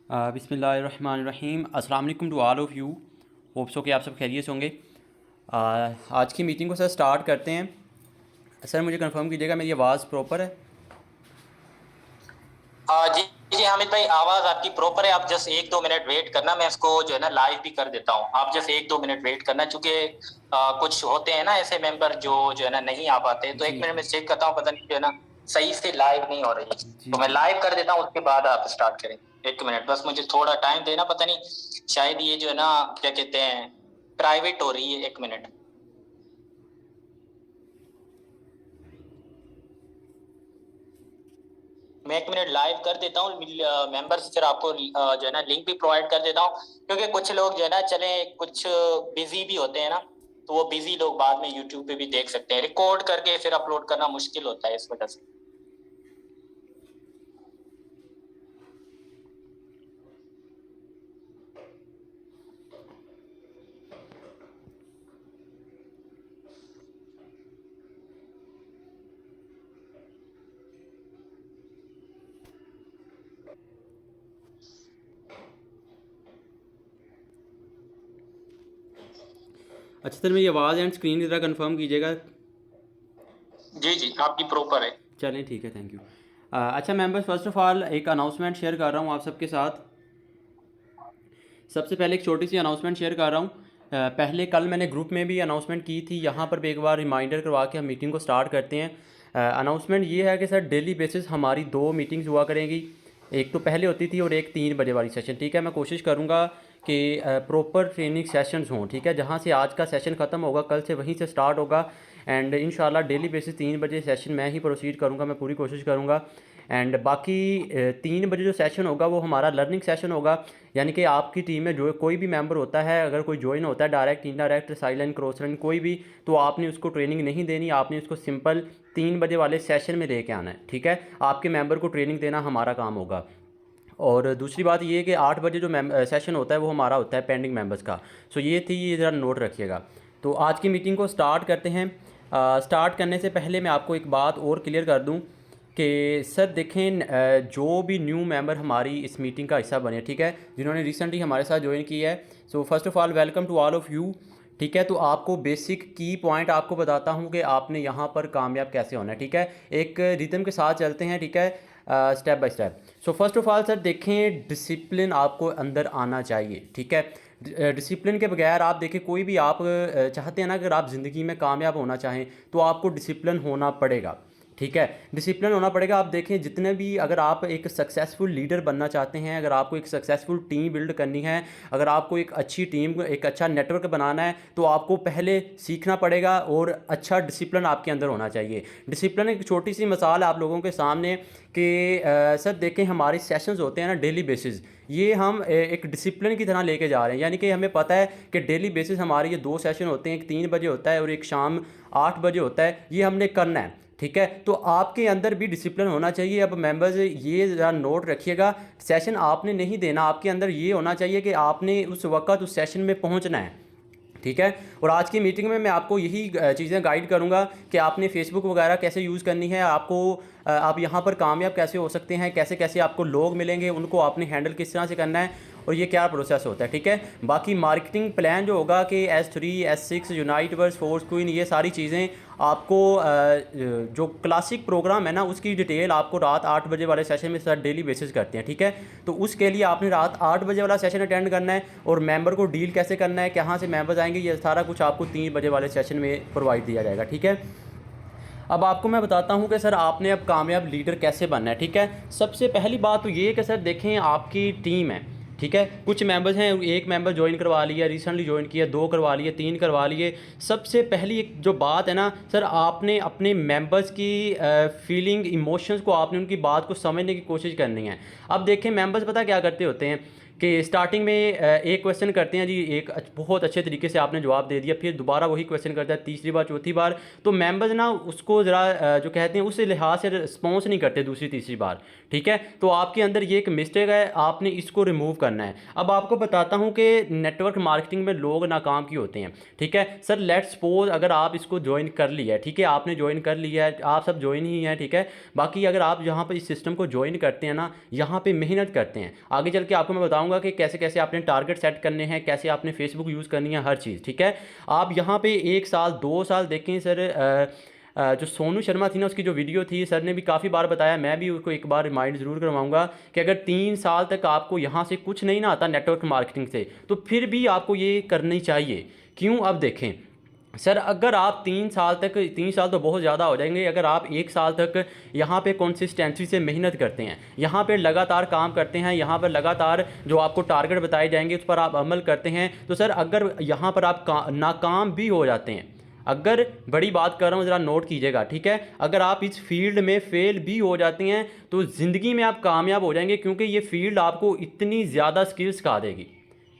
बिस्मिल्लाहिर्रहमानिर्रहीम। अस्सलाम वालेकुम to all of you. Hopes हो कि आप सब खैरियत से होंगे। आज की मीटिंग को सर स्टार्ट करते हैं। सर मुझे कंफर्म कीजिएगा मेरी आवाज़ प्रॉपर है? जी जी हामिद भाई, आवाज आपकी प्रॉपर है। आप जस्ट एक दो मिनट वेट करना, मैं इसको जो है ना लाइव भी कर देता हूँ। आप जस्ट एक दो मिनट वेट करना, चूंकि कुछ होते हैं ना ऐसे मेंबर जो है ना नहीं आ पाते, तो एक जी मिनट जी में चेक करता हूँ, पता नहीं जो है ना सही से लाइव नहीं हो रही। जी तो मैं जी। लाइव कर देता हूँ, उसके बाद आप स्टार्ट करें। एक मिनट बस मुझे थोड़ा टाइम देना, पता नहीं शायद ये जो है ना क्या कहते हैं प्राइवेट हो रही है। एक मिनट, मैं एक मिनट लाइव कर देता हूँ। मेंबर्स फिर आपको जो है ना लिंक भी प्रोवाइड कर देता हूँ, क्योंकि कुछ लोग जो है ना चले कुछ बिजी भी होते हैं ना, तो वो बिजी लोग बाद में यूट्यूब पे भी देख सकते हैं। रिकॉर्ड करके फिर अपलोड करना मुश्किल होता है, इस वजह से। अच्छा सर, मेरी आवाज़ एंड स्क्रीन की तरह कंफर्म कीजिएगा। जी जी आपकी प्रॉपर है। चलें ठीक है, थैंक यू। अच्छा मेंबर्स, फ़र्स्ट ऑफ़ ऑल एक अनाउंसमेंट शेयर कर रहा हूँ आप सबके साथ। सबसे पहले एक छोटी सी अनाउंसमेंट शेयर कर रहा हूँ। पहले कल मैंने ग्रुप में भी अनाउंसमेंट की थी, यहाँ पर भी एक बार रिमाइंडर करवा के हम मीटिंग को स्टार्ट करते हैं। अनाउंसमेंट ये है कि सर डेली बेसिस हमारी 2 मीटिंग्स हुआ करेंगी। एक तो पहले होती थी और एक 3 बजे वाली सेशन, ठीक है। मैं कोशिश करूँगा कि प्रॉपर ट्रेनिंग सेशंस हों, ठीक है। जहाँ से आज का सेशन ख़त्म होगा कल से वहीं से स्टार्ट होगा। एंड इंशाल्लाह डेली बेसिस 3 बजे सेशन मैं ही प्रोसीड करूँगा, मैं पूरी कोशिश करूँगा। एंड बाकी 3 बजे जो सेशन होगा वो हमारा लर्निंग सेशन होगा। यानी कि आपकी टीम में जो कोई भी मेंबर होता है, अगर कोई ज्वाइन होता है direct, indirect, silent, cross line, कोई भी, तो आपने उसको ट्रेनिंग नहीं देनी, आपने उसको सिंपल 3 बजे वाले सेशन में लेके आना है, ठीक है। आपके मेंबर को ट्रेनिंग देना हमारा काम होगा। और दूसरी बात ये है कि 8 बजे जो सेशन होता है वो हमारा होता है पेंडिंग मेंबर्स का। सो ये थी, ये ज़रा नोट रखिएगा। तो आज की मीटिंग को स्टार्ट करते हैं। स्टार्ट करने से पहले मैं आपको एक बात और क्लियर कर दूं कि सर देखें, जो भी न्यू मेंबर हमारी इस मीटिंग का हिस्सा बने, ठीक है, जिन्होंने रिसेंटली हमारे साथ ज्वाइन किया है, so first of all welcome to all of you, ठीक है। तो आपको बेसिक की पॉइंट आपको बताता हूँ कि आपने यहाँ पर कामयाब कैसे होना है, ठीक है। एक रिदम के साथ चलते हैं, ठीक है, step by step. So first of all sir देखें, डिसिप्लिन आपको अंदर आना चाहिए, ठीक है। डिसिप्लिन के बगैर आप देखें, कोई भी आप चाहते हैं ना, अगर आप ज़िंदगी में कामयाब होना चाहें तो आपको डिसिप्लिन होना पड़ेगा, ठीक है। डिसिप्लिन होना पड़ेगा। आप देखें जितने भी, अगर आप एक सक्सेसफुल लीडर बनना चाहते हैं, अगर आपको एक सक्सेसफुल टीम बिल्ड करनी है, अगर आपको एक अच्छी टीम, एक अच्छा नेटवर्क बनाना है, तो आपको पहले सीखना पड़ेगा और अच्छा डिसिप्लिन आपके अंदर होना चाहिए। डिसिप्लिन एक छोटी सी मिसाल है आप लोगों के सामने कि सर देखें, हमारे सेशंस होते हैं ना डेली बेसिस, ये हम एक डिसिप्लिन की तरह लेके जा रहे हैं। यानी कि हमें पता है कि डेली बेसिस हमारे ये 2 सेशन होते हैं, एक 3 बजे होता है और एक शाम 8 बजे होता है, ये हमने करना है, ठीक है। तो आपके अंदर भी डिसिप्लिन होना चाहिए। अब मेंबर्स ये ज़रा नोट रखिएगा, सेशन आपने नहीं देना, आपके अंदर ये होना चाहिए कि आपने उस वक्त उस सेशन में पहुंचना है, ठीक है। और आज की मीटिंग में मैं आपको यही चीज़ें गाइड करूंगा कि आपने फेसबुक वगैरह कैसे यूज़ करनी है, आपको आप यहाँ पर कामयाब कैसे हो सकते हैं, कैसे कैसे आपको लोग मिलेंगे, उनको आपने हैंडल किस तरह से करना है, और ये क्या प्रोसेस होता है, ठीक है। बाकी मार्केटिंग प्लान जो होगा कि S3, S6, unite verse, force queen, ये सारी चीज़ें आपको जो क्लासिक प्रोग्राम है ना उसकी डिटेल आपको रात 8 बजे वाले सेशन में सर डेली बेसिस करते हैं, ठीक है। तो उसके लिए आपने रात 8 बजे वाला सेशन अटेंड करना है, और मेंबर को डील कैसे करना है, कहाँ से मेंबर्स आएंगे, ये सारा कुछ आपको 3 बजे वाले सेशन में प्रोवाइड दिया जाएगा, ठीक है। अब आपको मैं बताता हूँ कि सर आपने अब कामयाब लीडर कैसे बनना है, ठीक है। सबसे पहली बात तो ये है कि सर देखें, आपकी टीम है, ठीक है। कुछ मेंबर्स हैं, एक मेंबर ज्वाइन करवा लिया, रिसेंटली ज्वाइन किया, 2 करवा लिए, 3 करवा लिए। सबसे पहली एक जो बात है ना सर, आपने अपने मेंबर्स की फीलिंग, इमोशंस को, आपने उनकी बात को समझने की कोशिश करनी है। अब देखें, मेंबर्स पता क्या करते होते हैं कि स्टार्टिंग में एक क्वेश्चन करते हैं जी, एक बहुत अच्छे तरीके से आपने जवाब दे दिया, फिर दोबारा वही क्वेश्चन करता है तीसरी बार चौथी बार, तो मेंबर्स ना उसको ज़रा जो कहते हैं उस लिहाज से रिस्पॉन्स नहीं करते दूसरी तीसरी बार, ठीक है। तो आपके अंदर ये एक मिस्टेक है, आपने इसको रिमूव करना है। अब आपको बताता हूँ कि नेटवर्क मार्केटिंग में लोग नाकाम क्यों होते हैं, ठीक है। सर लेट्स सपोज अगर आप इसको ज्वाइन कर लिया है, ठीक है, आपने ज्वाइन कर लिया है, आप सब ज्वाइन ही हैं, ठीक है। बाकी अगर आप यहाँ पर इस सिस्टम को ज्वाइन करते हैं ना, यहाँ पे मेहनत करते हैं, आगे चल के आपको मैं बताऊंगा कि कैसे कैसे आपने टारगेट सेट करने हैं, कैसे आपने फेसबुक यूज़ करनी है, हर चीज़, ठीक है। आप यहाँ पे 1 साल 2 साल देखें सर, जो सोनू शर्मा थी ना, उसकी जो वीडियो थी, सर ने भी काफ़ी बार बताया, मैं भी उसको एक बार रिमाइंड ज़रूर करवाऊंगा कि अगर 3 साल तक आपको यहाँ से कुछ नहीं ना आता नेटवर्क मार्केटिंग से, तो फिर भी आपको ये करनी चाहिए। क्यों? अब देखें सर, अगर आप 3 साल तक, 3 साल तो बहुत ज़्यादा हो जाएंगे, अगर आप 1 साल तक यहाँ पे कंसिस्टेंसी से मेहनत करते हैं, यहाँ पे लगातार काम करते हैं, यहाँ पर लगातार जो आपको टारगेट बताए जाएंगे उस पर आप अमल करते हैं, तो सर अगर यहाँ पर आप नाकाम भी हो जाते हैं, अगर बड़ी बात कर रहा हूँ ज़रा नोट कीजिएगा, ठीक है, अगर आप इस फील्ड में फेल भी हो जाते हैं तो ज़िंदगी में आप कामयाब हो जाएंगे, क्योंकि ये फील्ड आपको इतनी ज़्यादा स्किल्स सिखा देगी,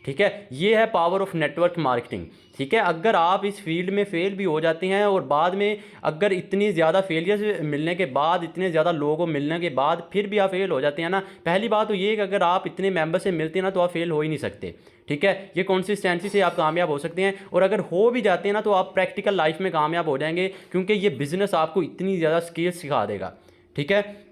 ठीक है। ये है पावर ऑफ नेटवर्क मार्केटिंग, ठीक है। अगर आप इस फील्ड में फेल भी हो जाते हैं और बाद में अगर इतनी ज़्यादा फेलियर्स मिलने के बाद, इतने ज़्यादा लोगों को मिलने के बाद फिर भी आप फेल हो जाते हैं ना, पहली बात तो ये कि अगर आप इतने मेंबर से मिलते हैं ना तो आप फेल हो ही नहीं सकते, ठीक है। ये कंसिस्टेंसी से आप कामयाब हो सकते हैं, और अगर हो भी जाते हैं ना तो आप प्रैक्टिकल लाइफ में कामयाब हो जाएंगे, क्योंकि ये बिज़नेस आपको इतनी ज़्यादा स्किल्स सिखा देगा, ठीक है।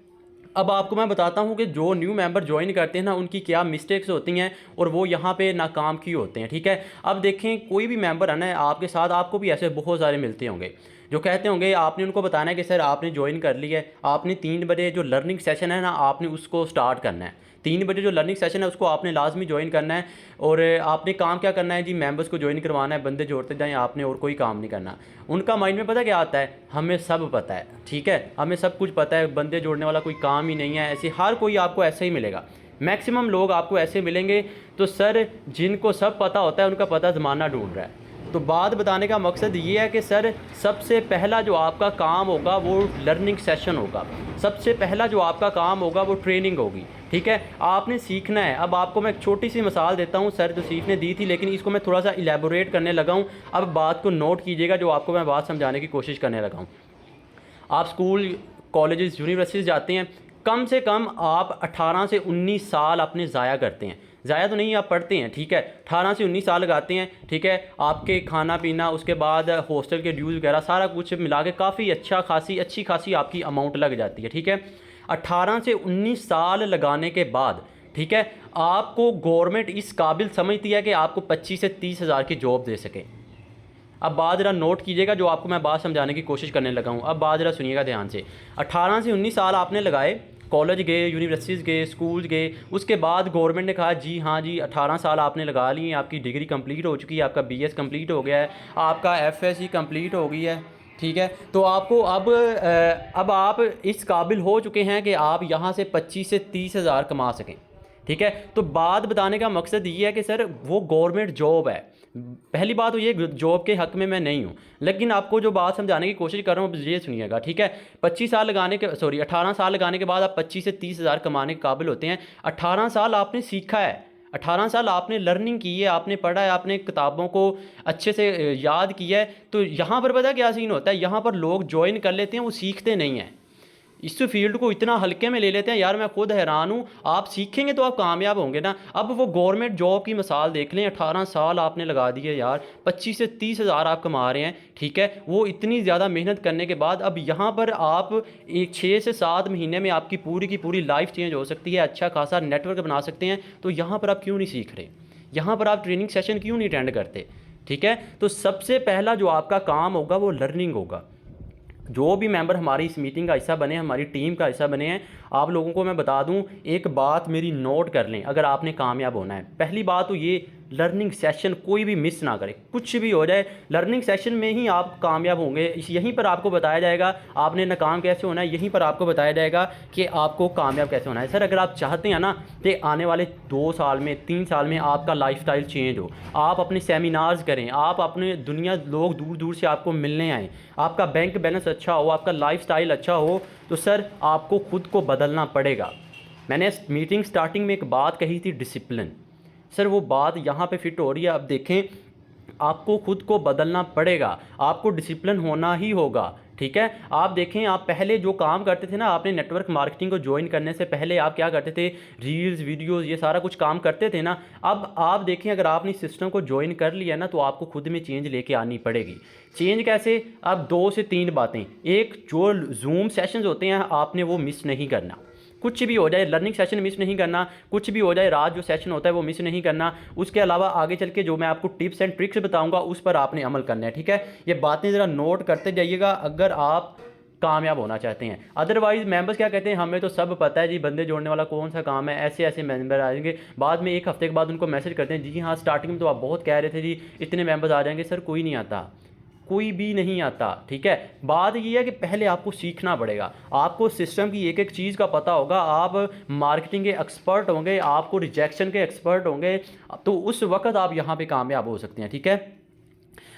अब आपको मैं बताता हूँ कि जो न्यू मेंबर ज्वाइन करते हैं ना, उनकी क्या मिस्टेक्स होती हैं और वो यहाँ पे नाकाम क्यों होते हैं, ठीक है। अब देखें, कोई भी मेंबर है ना आपके साथ, आपको भी ऐसे बहुत सारे मिलते होंगे जो कहते होंगे, आपने उनको बताना है कि सर आपने ज्वाइन कर लिया है, आपने 3 बजे जो लर्निंग सेशन है ना आपने उसको स्टार्ट करना है, 3 बजे जो लर्निंग सेशन है उसको आपने लाजमी ज्वाइन करना है, और आपने काम क्या करना है जी, मेंबर्स को ज्वाइन करवाना है, बंदे जोड़ते जाएं आपने, और कोई काम नहीं करना। उनका माइंड में पता क्या आता है, हमें सब पता है, ठीक है, हमें सब कुछ पता है, बंदे जोड़ने वाला कोई काम ही नहीं है। ऐसे हर कोई आपको ऐसे ही मिलेगा, मैक्सिमम लोग आपको ऐसे मिलेंगे। तो सर जिनको सब पता होता है उनका पता ज़माना ढूंढ रहा है। तो बात बताने का मकसद ये है कि सर सबसे पहला जो आपका काम होगा वो लर्निंग सेशन होगा, सबसे पहला जो आपका काम होगा वो ट्रेनिंग होगी, ठीक है। आपने सीखना है। अब आपको मैं एक छोटी सी मिसाल देता हूँ, सर जो सीखने दी थी, लेकिन इसको मैं थोड़ा सा इलेबोरेट करने लगा हूँ। अब बात को नोट कीजिएगा, जो आपको मैं बात समझाने की कोशिश करने लगा हूँ। आप स्कूल, कॉलेजेस, यूनिवर्सिटीज़ जाते हैं, कम से कम आप 18 से 19 साल अपने ज़ाया करते हैं। ज़ाया तो नहीं, आप पढ़ते हैं, ठीक है, 18 से 19 साल लगाते हैं, ठीक है। आपके खाना पीना, उसके बाद हॉस्टल के ड्यूज़ वगैरह सारा कुछ मिला के काफ़ी अच्छी खासी आपकी अमाउंट लग जाती है, ठीक है। 18 से 19 साल लगाने के बाद, ठीक है, आपको गवर्नमेंट इस काबिल समझती है कि आपको 25 से 30 हज़ार की जॉब दे सके। अब बात ज़रा नोट कीजिएगा, जो आपको मैं बात समझाने की कोशिश करने लगा हूँ। अब बात ज़रा सुनिएगा ध्यान से। 18 से 19 साल आपने लगाए, कॉलेज गए, यूनिवर्सिटीज़ गए, स्कूल गए, उसके बाद गवर्नमेंट ने कहा जी हाँ जी 18 साल आपने लगा लिए, आपकी डिग्री कंप्लीट हो चुकी है, आपका BS कंप्लीट हो गया है, आपका FSc कंप्लीट हो गई है, ठीक है। तो आपको अब आप इस काबिल हो चुके हैं कि आप यहाँ से 25 से 30 हज़ार कमा सकें, ठीक है। तो बात बताने का मकसद ये है कि सर वो गवर्नमेंट जॉब है। पहली बात तो ये, जॉब के हक़ में मैं नहीं हूँ, लेकिन आपको जो बात समझाने की कोशिश कर रहा हूँ ये सुनिएगा, ठीक है। 18 साल लगाने के बाद आप 25 से 30 हज़ार कमाने के काबिल होते हैं। 18 साल आपने सीखा है, 18 साल आपने लर्निंग की है, आपने पढ़ा है, आपने किताबों को अच्छे से याद किया है। तो यहाँ पर पता क्या सीन होता है, यहाँ पर लोग ज्वाइन कर लेते हैं, वो सीखते नहीं हैं, इस फील्ड को इतना हल्के में ले लेते हैं। यार मैं खुद हैरान हूँ, आप सीखेंगे तो आप कामयाब होंगे ना। अब वो गवर्नमेंट जॉब की मिसाल देख लें, 18 साल आपने लगा दिए यार, 25 से 30 हज़ार आप कमा रहे हैं, ठीक है। वो इतनी ज़्यादा मेहनत करने के बाद अब यहाँ पर आप एक 6 से 7 महीने में आपकी पूरी की पूरी लाइफ चेंज हो सकती है, अच्छा खासा नेटवर्क बना सकते हैं। तो यहाँ पर आप क्यों नहीं सीख रहे, यहाँ पर आप ट्रेनिंग सेशन क्यों नहीं अटेंड करते, ठीक है। तो सबसे पहला जो आपका काम होगा वो लर्निंग होगा। जो भी मेंबर हमारी इस मीटिंग का हिस्सा बने, हमारी टीम का हिस्सा बने हैं, आप लोगों को मैं बता दूं, एक बात मेरी नोट कर लें अगर आपने कामयाब होना है। पहली बात तो ये, लर्निंग सेशन कोई भी मिस ना करें, कुछ भी हो जाए लर्निंग सेशन में ही आप कामयाब होंगे। यहीं पर आपको बताया जाएगा आपने नाकाम कैसे होना है, यहीं पर आपको बताया जाएगा कि आपको कामयाब कैसे होना है। सर अगर आप चाहते हैं ना कि आने वाले 2 साल में, 3 साल में आपका लाइफस्टाइल चेंज हो, आप अपने सेमिनार्स करें, आप अपने दुनिया, लोग दूर दूर से आपको मिलने आएँ, आपका बैंक बैलेंस अच्छा हो, आपका लाइफस्टाइल अच्छा हो, तो सर आपको खुद को बदलना पड़ेगा। मैंने मीटिंग स्टार्टिंग में एक बात कही थी, डिसिप्लिन। सर वो बात यहाँ पे फिट हो रही है। अब देखें, आपको खुद को बदलना पड़ेगा, आपको डिसिप्लिन होना ही होगा, ठीक है। आप देखें, आप पहले जो काम करते थे ना, आपने नेटवर्क मार्केटिंग को ज्वाइन करने से पहले आप क्या करते थे, रील्स वीडियोस ये सारा कुछ काम करते थे ना। अब आप देखें, अगर आपने सिस्टम को ज्वाइन कर लिया ना, तो आपको खुद में चेंज लेके आनी पड़ेगी। चेंज कैसे? अब 2 से 3 बातें। एक, जो जूम सेशंस होते हैं आपने वो मिस नहीं करना, कुछ भी हो जाए, लर्निंग सेशन मिस नहीं करना, कुछ भी हो जाए, रात जो सेशन होता है वो मिस नहीं करना। उसके अलावा आगे चल के जो मैं आपको टिप्स एंड ट्रिक्स बताऊंगा उस पर आपने अमल करना है, ठीक है। ये बातें ज़रा नोट करते जाइएगा अगर आप कामयाब होना चाहते हैं। अदरवाइज मेंबर्स क्या कहते हैं, हमें तो सब पता है जी, बंदे जोड़ने वाला कौन सा काम है, ऐसे ऐसे मेंबर आ जाएंगे। बाद में 1 हफ्ते के बाद उनको मैसेज करते हैं, जी हाँ स्टार्टिंग में तो आप बहुत कह रहे थे जी इतने मेंबर्स आ जाएंगे। सर कोई नहीं आता, कोई भी नहीं आता, ठीक है। बात ये है कि पहले आपको सीखना पड़ेगा, आपको सिस्टम की एक एक चीज़ का पता होगा, आप मार्केटिंग के एक्सपर्ट होंगे, आपको रिजेक्शन के एक्सपर्ट होंगे, तो उस वक्त आप यहाँ पे कामयाब हो सकते हैं, ठीक है।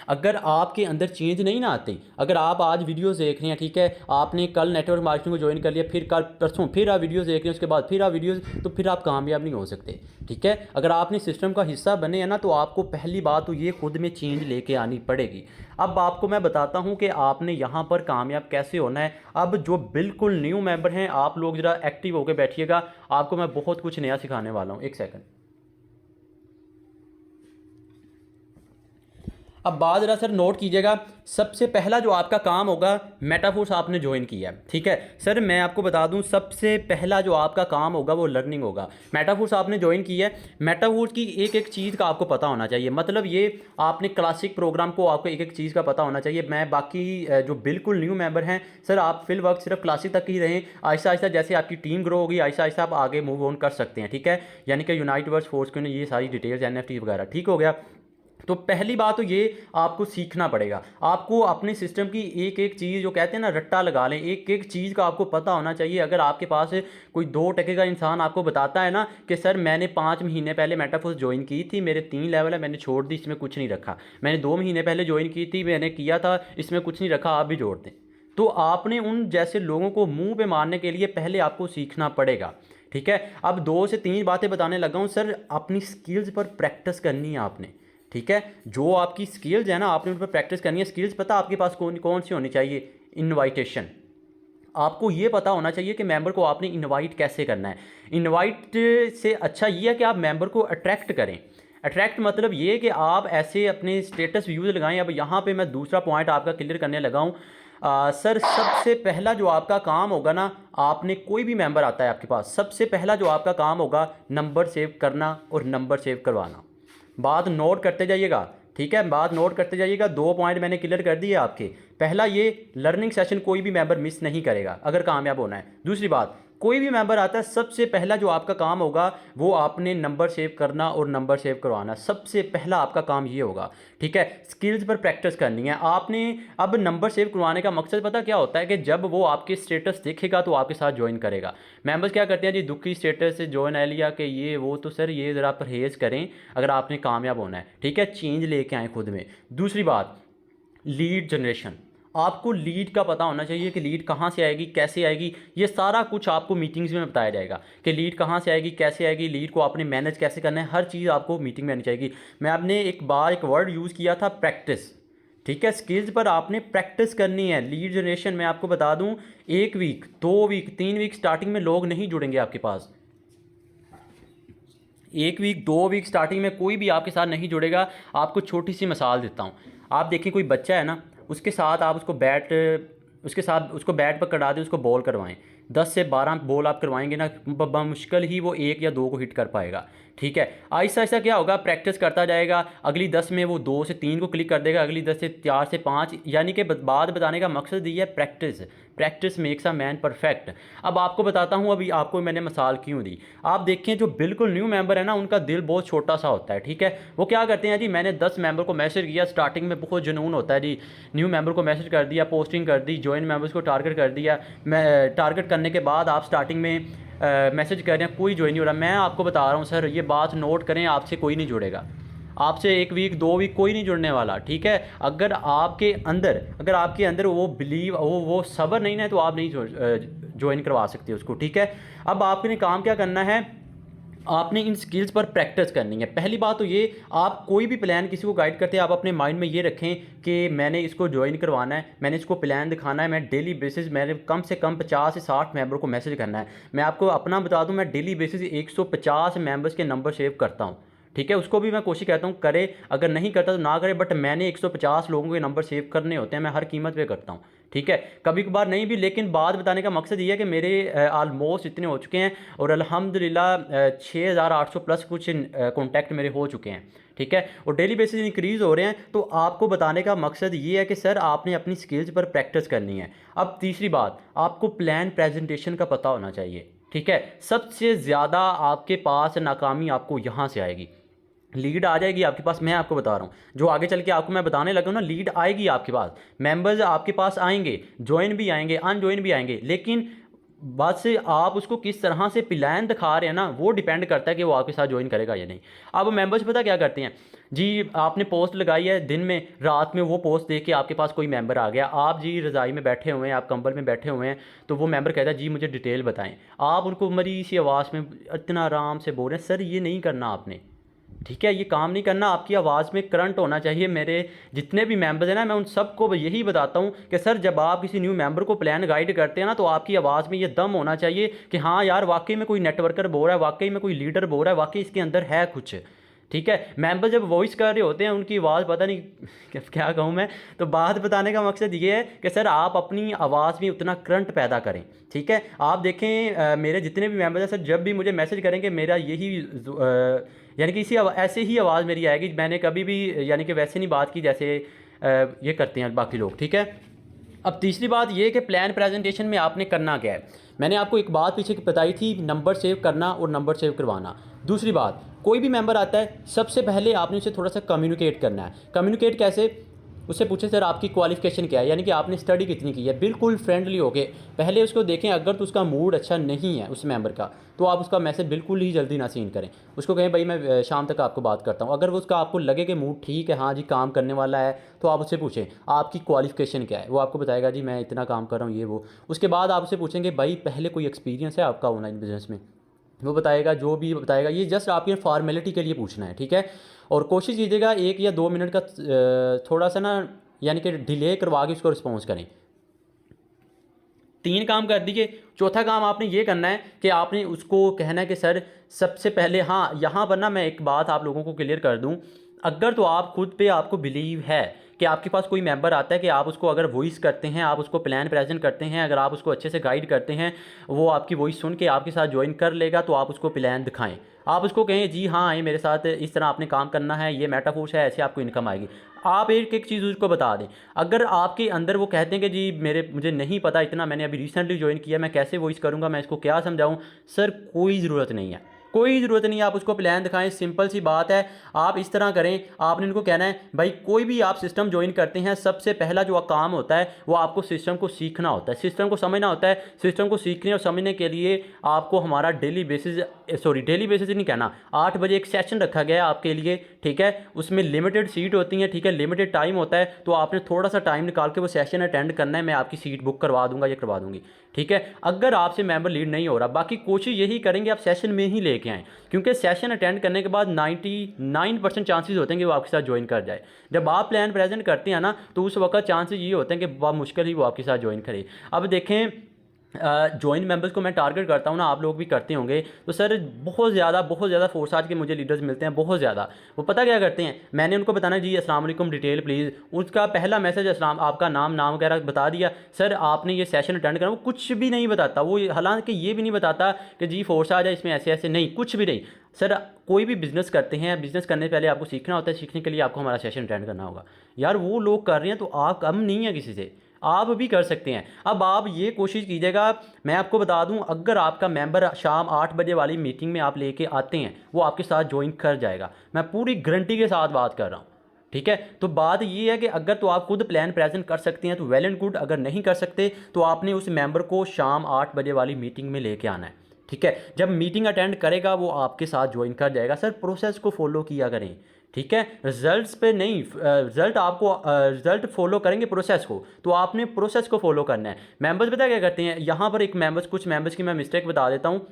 अगर आपके अंदर चेंज नहीं ना आते, अगर आप आज वीडियोस देख रहे हैं, ठीक है, आपने कल नेटवर्क मार्केटिंग को ज्वाइन कर लिया, फिर कल परसों फिर आप वीडियोस देख रहे हैं, उसके बाद फिर आप वीडियोस, तो फिर आप कामयाब नहीं हो सकते, ठीक है। अगर आपने सिस्टम का हिस्सा बने हैं ना, तो आपको पहली बात तो ये खुद में चेंज लेके आनी पड़ेगी। अब आपको मैं बताता हूँ कि आपने यहाँ पर कामयाब कैसे होना है। अब जो बिल्कुल न्यू मेंबर हैं, आप लोग ज़रा एक्टिव होकर बैठिएगा, आपको मैं बहुत कुछ नया सिखाने वाला हूँ। 1 सेकंड। अब बात ज़रा सर नोट कीजिएगा, सबसे पहला जो आपका काम होगा, मेटाफोर्स आपने ज्वाइन किया है, ठीक है। सर मैं आपको बता दूं, सबसे पहला जो आपका काम होगा वो लर्निंग होगा। मेटाफोर्स आपने ज्वाइन किया है, मेटाफोर्स की एक एक चीज़ का आपको पता होना चाहिए। मतलब ये आपने क्लासिक प्रोग्राम को आपको एक एक चीज़ का पता होना चाहिए। मैं बाकी जो बिल्कुल न्यू मेंबर हैं, सर आप फिल वक्त सिर्फ क्लासिक तक ही रहें, आहिस्ता आहिस्ता जैसे आपकी टीम ग्रो होगी, आहिस्ता आहिस्ता आप आगे मूव ऑन कर सकते हैं, ठीक है। यानी कि यूनाइट वर्स फोर्स के ये सारी डिटेल्स NFT वगैरह, ठीक हो गया। तो पहली बात तो ये आपको सीखना पड़ेगा, आपको अपने सिस्टम की एक एक चीज़, जो कहते हैं ना रट्टा लगा लें, एक एक चीज़ का आपको पता होना चाहिए। अगर आपके पास कोई 2 टके का इंसान आपको बताता है ना कि सर मैंने 5 महीने पहले मेटाफोर्स ज्वाइन की थी, मेरे 3 लेवल है, मैंने छोड़ दी, इसमें कुछ नहीं रखा, मैंने 2 महीने पहले ज्वाइन की थी, मैंने किया था, इसमें कुछ नहीं रखा, आप भी जोड़ दें, तो आपने उन जैसे लोगों को मुंह पे मारने के लिए पहले आपको सीखना पड़ेगा, ठीक है। अब 2 से 3 बातें बताने लगा हूँ सर, अपनी स्किल्स पर प्रैक्टिस करनी है आपने, ठीक है। जो आपकी स्किल्स है ना, आपने उन पर प्रैक्टिस करनी है। स्किल्स पता आपके पास कौन कौन सी होनी चाहिए? इनवाइटेशन, आपको ये पता होना चाहिए कि मेंबर को आपने इनवाइट कैसे करना है। इनवाइट से अच्छा ये है कि आप मेंबर को अट्रैक्ट करें। अट्रैक्ट मतलब ये कि आप ऐसे अपने स्टेटस व्यूज़ लगाएं। अब यहाँ पे मैं दूसरा पॉइंट आपका क्लियर करने लगा हूँ। सर सबसे पहला जो आपका काम होगा ना, आपने कोई भी मेंबर आता है आपके पास, सबसे पहला जो आपका काम होगा नंबर सेव करना और नंबर सेव करवाना। बात नोट करते जाइएगा, ठीक है, बात नोट करते जाइएगा। 2 पॉइंट मैंने क्लियर कर दिए आपके। पहला ये, लर्निंग सेशन कोई भी मेंबर मिस नहीं करेगा अगर कामयाब होना है। दूसरी बात, कोई भी मेंबर आता है, सबसे पहला जो आपका काम होगा वो आपने नंबर सेव करना और नंबर सेव करवाना, सबसे पहला आपका काम ये होगा, ठीक है। स्किल्स पर प्रैक्टिस करनी है आपने। अब नंबर सेव करवाने का मकसद पता क्या होता है कि जब वो आपके स्टेटस देखेगा तो आपके साथ ज्वाइन करेगा। मेंबर्स क्या करते हैं जी, दुखी स्टेटस से ज्वाइन आ लिया कि ये वो, तो सर ये ज़रा परहेज़ करें अगर आपने कामयाब होना है, ठीक है। चेंज लेके आएँ खुद में। दूसरी बात, लीड जनरेशन, आपको लीड का पता होना चाहिए कि लीड कहाँ से आएगी, कैसे आएगी। ये सारा कुछ आपको मीटिंग्स में बताया जाएगा कि लीड कहाँ से आएगी, कैसे आएगी, लीड को आपने मैनेज कैसे करना है, हर चीज़ आपको मीटिंग में आनी चाहिए। मैं आपने एक बार एक वर्ड यूज़ किया था, प्रैक्टिस, ठीक है। स्किल्स पर आपने प्रैक्टिस करनी है। लीड जनरेशन मैं आपको बता दूं, 1 वीक 2 वीक 3 वीक स्टार्टिंग में लोग नहीं जुड़ेंगे आपके पास। 1 वीक 2 वीक स्टार्टिंग में कोई भी आपके साथ नहीं जुड़ेगा। आपको छोटी सी मिसाल देता हूँ। आप देखिए कोई बच्चा है ना, उसके साथ आप उसको बैट पर करा दें, उसको बॉल करवाएं, 10 से 12 बॉल आप करवाएंगे ना, मुश्किल ही वो 1 या 2 को हिट कर पाएगा, ठीक है। आहिस्ता आहिस्ता क्या होगा, प्रैक्टिस करता जाएगा, अगली 10 में वो 2 से 3 को क्लिक कर देगा, अगली 10 से 4 से 5, यानी कि बात बताने का मकसद ये है practice. Practice makes a man perfect. अब आपको बताता हूँ, अभी आपको मैंने मिसाल क्यों दी। आप देखें जो बिल्कुल न्यू मेंबर है ना, उनका दिल बहुत छोटा सा होता है, ठीक है। वो क्या करते हैं जी, मैंने 10 मेंबर को मैसेज किया, स्टार्टिंग में बहुत जुनून होता है जी, न्यू मेंबर को मैसेज कर दिया, पोस्टिंग कर दी, जॉइन मेंबर्स को टारगेट कर दिया। मैं टारगेट करने के बाद आप स्टार्टिंग में मैसेज कर रहे हैं, कोई ज्वाइन नहीं हो रहा। मैं आपको बता रहा हूँ सर, ये बात नोट करें, आपसे कोई नहीं जुड़ेगा, आपसे 1 वीक 2 वीक कोई नहीं जुड़ने वाला, ठीक है। अगर आपके अंदर वो बिलीव, वो सब्र नहीं है, तो आप नहीं ज्वाइन करवा सकते उसको, ठीक है। अब आपने काम क्या करना है, आपने इन स्किल्स पर प्रैक्टिस करनी है। पहली बात तो ये, आप कोई भी प्लान किसी को गाइड करते हैं, आप अपने माइंड में ये रखें कि मैंने इसको ज्वाइन करवाना है, मैंने इसको प्लान दिखाना है, मैं डेली बेसिस मैंने कम से कम 50 से 60 मेंबर को मैसेज करना है। मैं आपको अपना बता दूं, मैं डेली बेसिस 150 मेंबर्स के नंबर सेव करता हूँ, ठीक है। उसको भी मैं कोशिश करता हूँ करे, अगर नहीं करता तो ना करे, बट मैंने 150 लोगों के नंबर सेव करने होते हैं, मैं हर कीमत पे करता हूँ, ठीक है। कभी कभार नहीं भी, लेकिन बात बताने का मकसद ये है कि मेरे ऑलमोस्ट इतने हो चुके हैं और अल्हम्दुलिल्लाह 6800 प्लस कुछ कॉन्टैक्ट मेरे हो चुके हैं, ठीक है, और डेली बेसिस इंक्रीज़ हो रहे हैं। तो आपको बताने का मकसद ये है कि सर आपने अपनी स्किल्स पर प्रैक्टिस करनी है। अब तीसरी बात, आपको प्लान प्रेजेंटेशन का पता होना चाहिए, ठीक है। सबसे ज़्यादा आपके पास नाकामी आपको यहाँ से आएगी, लीड आ जाएगी आपके पास, मैं आपको बता रहा हूँ, जो आगे चल के आपको मैं बताने लगा हूँ ना, लीड आएगी आपके पास, मेंबर्स आपके पास आएंगे, ज्वाइन भी आएंगे, अनज्वाइन भी आएंगे, लेकिन बात से आप उसको किस तरह से प्लान दिखा रहे हैं ना, वो डिपेंड करता है कि वो आपके साथ ज्वाइन करेगा या नहीं। अब मेंबर्स पता क्या करते हैं जी, आपने पोस्ट लगाई है दिन में, रात में वो पोस्ट देख के आपके पास कोई मेंबर आ गया, आप जी रज़ाई में बैठे हुए हैं, आप कंबल में बैठे हुए हैं, तो वो मेंबर कहता है जी मुझे डिटेल बताएं, आप उनको मरी सी आवाज़ में इतना आराम से बोल रहे हैं, सर ये नहीं करना आपने, ठीक है, ये काम नहीं करना। आपकी आवाज़ में करंट होना चाहिए। मेरे जितने भी मेंबर्स हैं ना, मैं उन सबको यही बताता हूँ कि सर जब आप किसी न्यू मेंबर को प्लान गाइड करते हैं ना, तो आपकी आवाज़ में ये दम होना चाहिए कि हाँ यार वाकई में कोई नेटवर्कर बोल रहा है, वाकई में कोई लीडर बोल रहा है, वाकई इसके अंदर है कुछ, ठीक है। मेंबर जब वॉइस कर रहे होते हैं, उनकी आवाज़ पता नहीं क्या कहूँ मैं, तो बात बताने का मकसद ये है कि सर आप अपनी आवाज़ में उतना करंट पैदा करें, ठीक है। आप देखें मेरे जितने भी मेंबर हैं सर, जब भी मुझे मैसेज करेंगे मेरा यही यानी कि इसी ऐसे ही आवाज़ मेरी आएगी, मैंने कभी भी यानी कि वैसे नहीं बात की जैसे ये करते हैं बाकी लोग, ठीक है। अब तीसरी बात ये कि प्लान प्रेजेंटेशन में आपने करना क्या है, मैंने आपको एक बात पीछे बताई थी, नंबर सेव करना और नंबर सेव करवाना। दूसरी बात, कोई भी मेंबर आता है, सबसे पहले आपने उसे थोड़ा सा कम्युनिकेट करना है। कम्युनिकेट कैसे, उससे पूछे सर आपकी क्वालिफिकेशन क्या है, यानी कि आपने स्टडी कितनी की है, बिल्कुल फ्रेंडली होके पहले उसको देखें। अगर तो उसका मूड अच्छा नहीं है उस मेंबर का, तो आप उसका मैसेज बिल्कुल ही जल्दी ना सीन करें, उसको कहें भाई मैं शाम तक आपको बात करता हूँ। अगर वो उसका आपको लगे कि मूड ठीक है, हाँ जी काम करने वाला है, तो आप उससे पूछें आपकी क्वालिफिकेशन क्या है, वो आपको बताएगा जी मैं इतना काम कर रहा हूँ ये वो। उसके बाद आप उससे पूछेंगे भाई पहले कोई एक्सपीरियंस है आपका ऑनलाइन बिजनेस में, वो बताएगा, जो भी बताएगा। ये जस्ट आपकी फॉर्मेलिटी के लिए पूछना है, ठीक है। और कोशिश कीजिएगा 1 या 2 मिनट का थोड़ा सा ना यानी कि डिले करवा के उसको रिस्पॉन्स करें। 3 काम कर दिए। चौथा काम आपने ये करना है कि आपने उसको कहना है कि सर सबसे पहले, हाँ यहाँ पर ना मैं एक बात आप लोगों को क्लियर कर दूँ, अगर तो आप खुद पे आपको बिलीव है कि आपके पास कोई मेंबर आता है कि आप उसको अगर वॉइस करते हैं, आप उसको प्लान प्रेजेंट करते हैं, अगर आप उसको अच्छे से गाइड करते हैं, वो आपकी वॉइस सुन के आपके साथ ज्वाइन कर लेगा, तो आप उसको प्लान दिखाएं। आप उसको कहें जी हाँ ये मेरे साथ इस तरह आपने काम करना है, ये मेटाफोर्स है, ऐसे आपको इनकम आएगी। आप एक एक चीज़ उसको बता दें। अगर आपके अंदर वो कहते हैं कि जी मुझे नहीं पता इतना, मैंने अभी रिसेंटली ज्वाइन किया, मैं कैसे वॉइस करूँगा, मैं इसको क्या समझाऊँ, सर कोई ज़रूरत नहीं है, कोई ज़रूरत नहीं है। आप उसको प्लान दिखाएं, सिंपल सी बात है। आप इस तरह करें, आपने इनको कहना है भाई कोई भी आप सिस्टम ज्वाइन करते हैं, सबसे पहला जो काम होता है वो आपको सिस्टम को सीखना होता है, सिस्टम को समझना होता है। सिस्टम को सीखने और समझने के लिए आपको हमारा डेली बेसिस नहीं कहना, 8 बजे एक सेशन रखा गया है आपके लिए, ठीक है। उसमें लिमिटेड सीट होती हैं, ठीक है, लिमिटेड टाइम होता है, तो आपने थोड़ा सा टाइम निकाल के वो सेशन अटेंड करना है। मैं आपकी सीट बुक करवा दूंगा या करवा दूंगी, ठीक है। अगर आपसे मेंबर लीड नहीं हो रहा, बाकी कोशिश यही करेंगे आप सेशन में ही लेके आएँ, क्योंकि सेशन अटेंड करने के बाद 99% चांसेस होते हैं कि वो आपके साथ ज्वाइन कर जाए। जब आप प्लान प्रेजेंट करते हैं ना, तो उस वक्त चांसेस ये होते हैं कि बहुत मुश्किल ही वो आपके साथ ज्वाइन करे। अब देखें ज्वाइन मेंबर्स को मैं टारगेट करता हूँ ना, आप लोग भी करते होंगे, तो सर बहुत ज़्यादा फोर्स आज के मुझे लीडर्स मिलते हैं, बहुत ज़्यादा। वो पता क्या करते हैं, मैंने उनको बताना जी अस्सलाम वालेकुम डिटेल प्लीज़, उसका पहला मैसेज अस्सलाम, आपका नाम वगैरह बता दिया, सर आपने ये सेशन अटेंड करना, वो कुछ भी नहीं बताता। वो हालांकि ये भी नहीं बताता कि जी फोर्स आ जाए इसमें ऐसे ऐसे, नहीं, कुछ भी नहीं। सर कोई भी बिज़नेस करते हैं, बिज़नेस करने से पहले आपको सीखना होता है, सीखने के लिए आपको हमारा सेशन अटेंड करना होगा। यार वो लोग कर रहे हैं तो आप कम नहीं है किसी से, आप भी कर सकते हैं। अब आप ये कोशिश कीजिएगा, मैं आपको बता दूं, अगर आपका मेंबर शाम 8 बजे वाली मीटिंग में आप लेके आते हैं, वो आपके साथ ज्वाइन कर जाएगा, मैं पूरी गारंटी के साथ बात कर रहा हूं, ठीक है। तो बात ये है कि अगर तो आप खुद प्लान प्रेजेंट कर सकते हैं तो वेल एंड गुड, अगर नहीं कर सकते तो आपने उस मेंबर को शाम 8 बजे वाली मीटिंग में लेके आना है, ठीक है। जब मीटिंग अटेंड करेगा वो आपके साथ ज्वाइन कर जाएगा। सर प्रोसेस को फॉलो किया करें, ठीक है, रिजल्ट्स पे नहीं। रिजल्ट आपको रिजल्ट फॉलो करेंगे प्रोसेस को, तो आपने प्रोसेस को फॉलो करना है। मेंबर्स पता क्या करते हैं, यहाँ पर एक कुछ मेंबर्स की मैं मिस्टेक बता देता हूँ।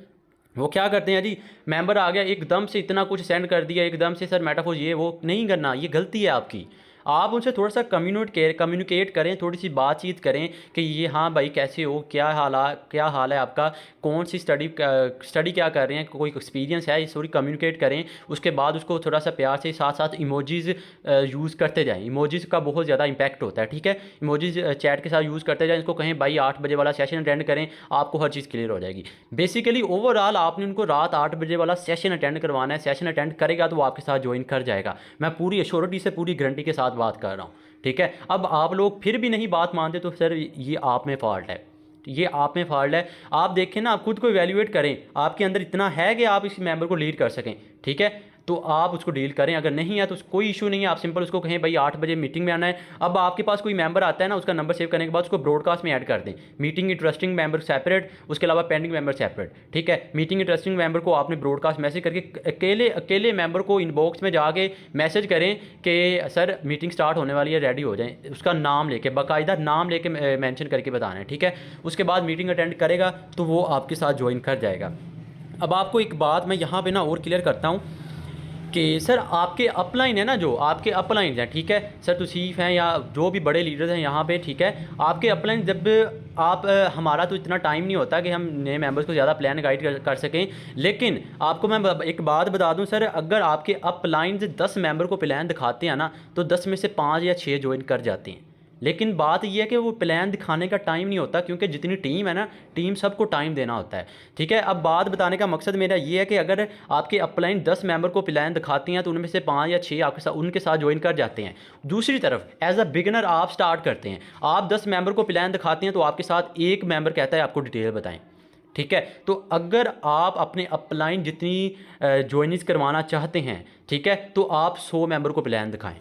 वो क्या करते हैं जी, मेंबर आ गया एकदम से इतना कुछ सेंड कर दिया एकदम से, सर मेटाफोर ये वो नहीं करना, ये गलती है आपकी। आप उनसे थोड़ा सा कम्युनिकेट करें, थोड़ी सी बातचीत करें कि ये हाँ भाई कैसे हो, क्या हाल है आपका, कौन सी स्टडी क्या कर रहे हैं, कोई एक्सपीरियंस है, ये थोड़ी कम्युनिकेट करें। उसके बाद उसको थोड़ा सा प्यार से साथ साथ इमोजीज़ यूज़ करते जाएं। इमोजीज़ का बहुत ज़्यादा इंपैक्ट होता है, ठीक है। इमोजीज़ चैट के साथ यूज़ करते जाएं। इसको कहें भाई 8 बजे वाला सेशन अटेंड करें, आपको हर चीज़ क्लियर हो जाएगी। बेसिकली ओवरऑल आपने उनको रात 8 बजे वाला सेशन अटेंड करवाना है। सेशन अटेंड करेगा तो वो आपके साथ ज्वाइन कर जाएगा। मैं पूरी एश्योरिटी से, पूरी गारंटी के साथ बात कर रहा हूँ, ठीक है। अब आप लोग फिर भी नहीं बात मानते तो सर ये आप में फॉल्ट है, ये आप में फॉल्ट है। आप देखें ना, आप खुद को इवैल्यूएट करें, आपके अंदर इतना है कि आप इस मेंबर को लीड कर सकें, ठीक है, तो आप उसको डील करें। अगर नहीं है तो कोई इशू नहीं है, आप सिंपल उसको कहें भाई 8 बजे मीटिंग में आना है। अब आपके पास कोई मेंबर आता है ना, उसका नंबर सेव करने के बाद उसको ब्रॉडकास्ट में ऐड कर दें। मीटिंग इंटरेस्टिंग मेंबर सेपरेट, उसके अलावा पेंडिंग मेंबर सेपरेट, ठीक है। मीटिंग इंटरेस्टिंग मेंबर को आपने ब्रॉडकास्ट मैसेज करके अकेले मेंबर को इनबॉक्स में जाके मैसेज करें कि सर मीटिंग स्टार्ट होने वाली है, रेडी हो जाएं। उसका नाम लेके, बाकायदा नाम लेके मेंशन करके बताना है, ठीक है। उसके बाद मीटिंग अटेंड करेगा तो वो आपके साथ ज्वाइन कर जाएगा। अब आपको एक बात मैं यहाँ पे ना और क्लियर करता हूँ कि सर आपके अपलाइन है ना, जो आपके अपलाइन हैं, ठीक है, सर तौसीफ़ हैं या जो भी बड़े लीडर्स हैं यहाँ पे, ठीक है, आपके अपलाइन जब आप हमारा तो इतना टाइम नहीं होता कि हम नए मेंबर्स को ज़्यादा प्लान गाइड कर सकें, लेकिन आपको मैं एक बात बता दूं सर, अगर आपके अपलाइन से 10 मेंबर को प्लान दिखाते हैं ना, तो 10 में से 5 या 6 ज्वाइन कर जाते हैं। लेकिन बात यह है कि वो प्लान दिखाने का टाइम नहीं होता, क्योंकि जितनी टीम है ना, टीम सबको टाइम देना होता है, ठीक है। अब बात बताने का मकसद मेरा ये है कि अगर आपके अपलाइन 10 मेंबर को प्लान दिखाती हैं तो उनमें से 5 या 6 आपके साथ उनके साथ ज्वाइन कर जाते हैं। दूसरी तरफ एज अ बिगिनर आप स्टार्ट करते हैं, आप 10 मेंबर को प्लान दिखाते हैं तो आपके साथ एक मेंबर कहता है आपको डिटेल बताएं, ठीक है। तो अगर आप अपने अपलाइन जितनी ज्वाइनिंग करवाना चाहते हैं, ठीक है, तो आप 100 मेंबर को प्लान दिखाएं,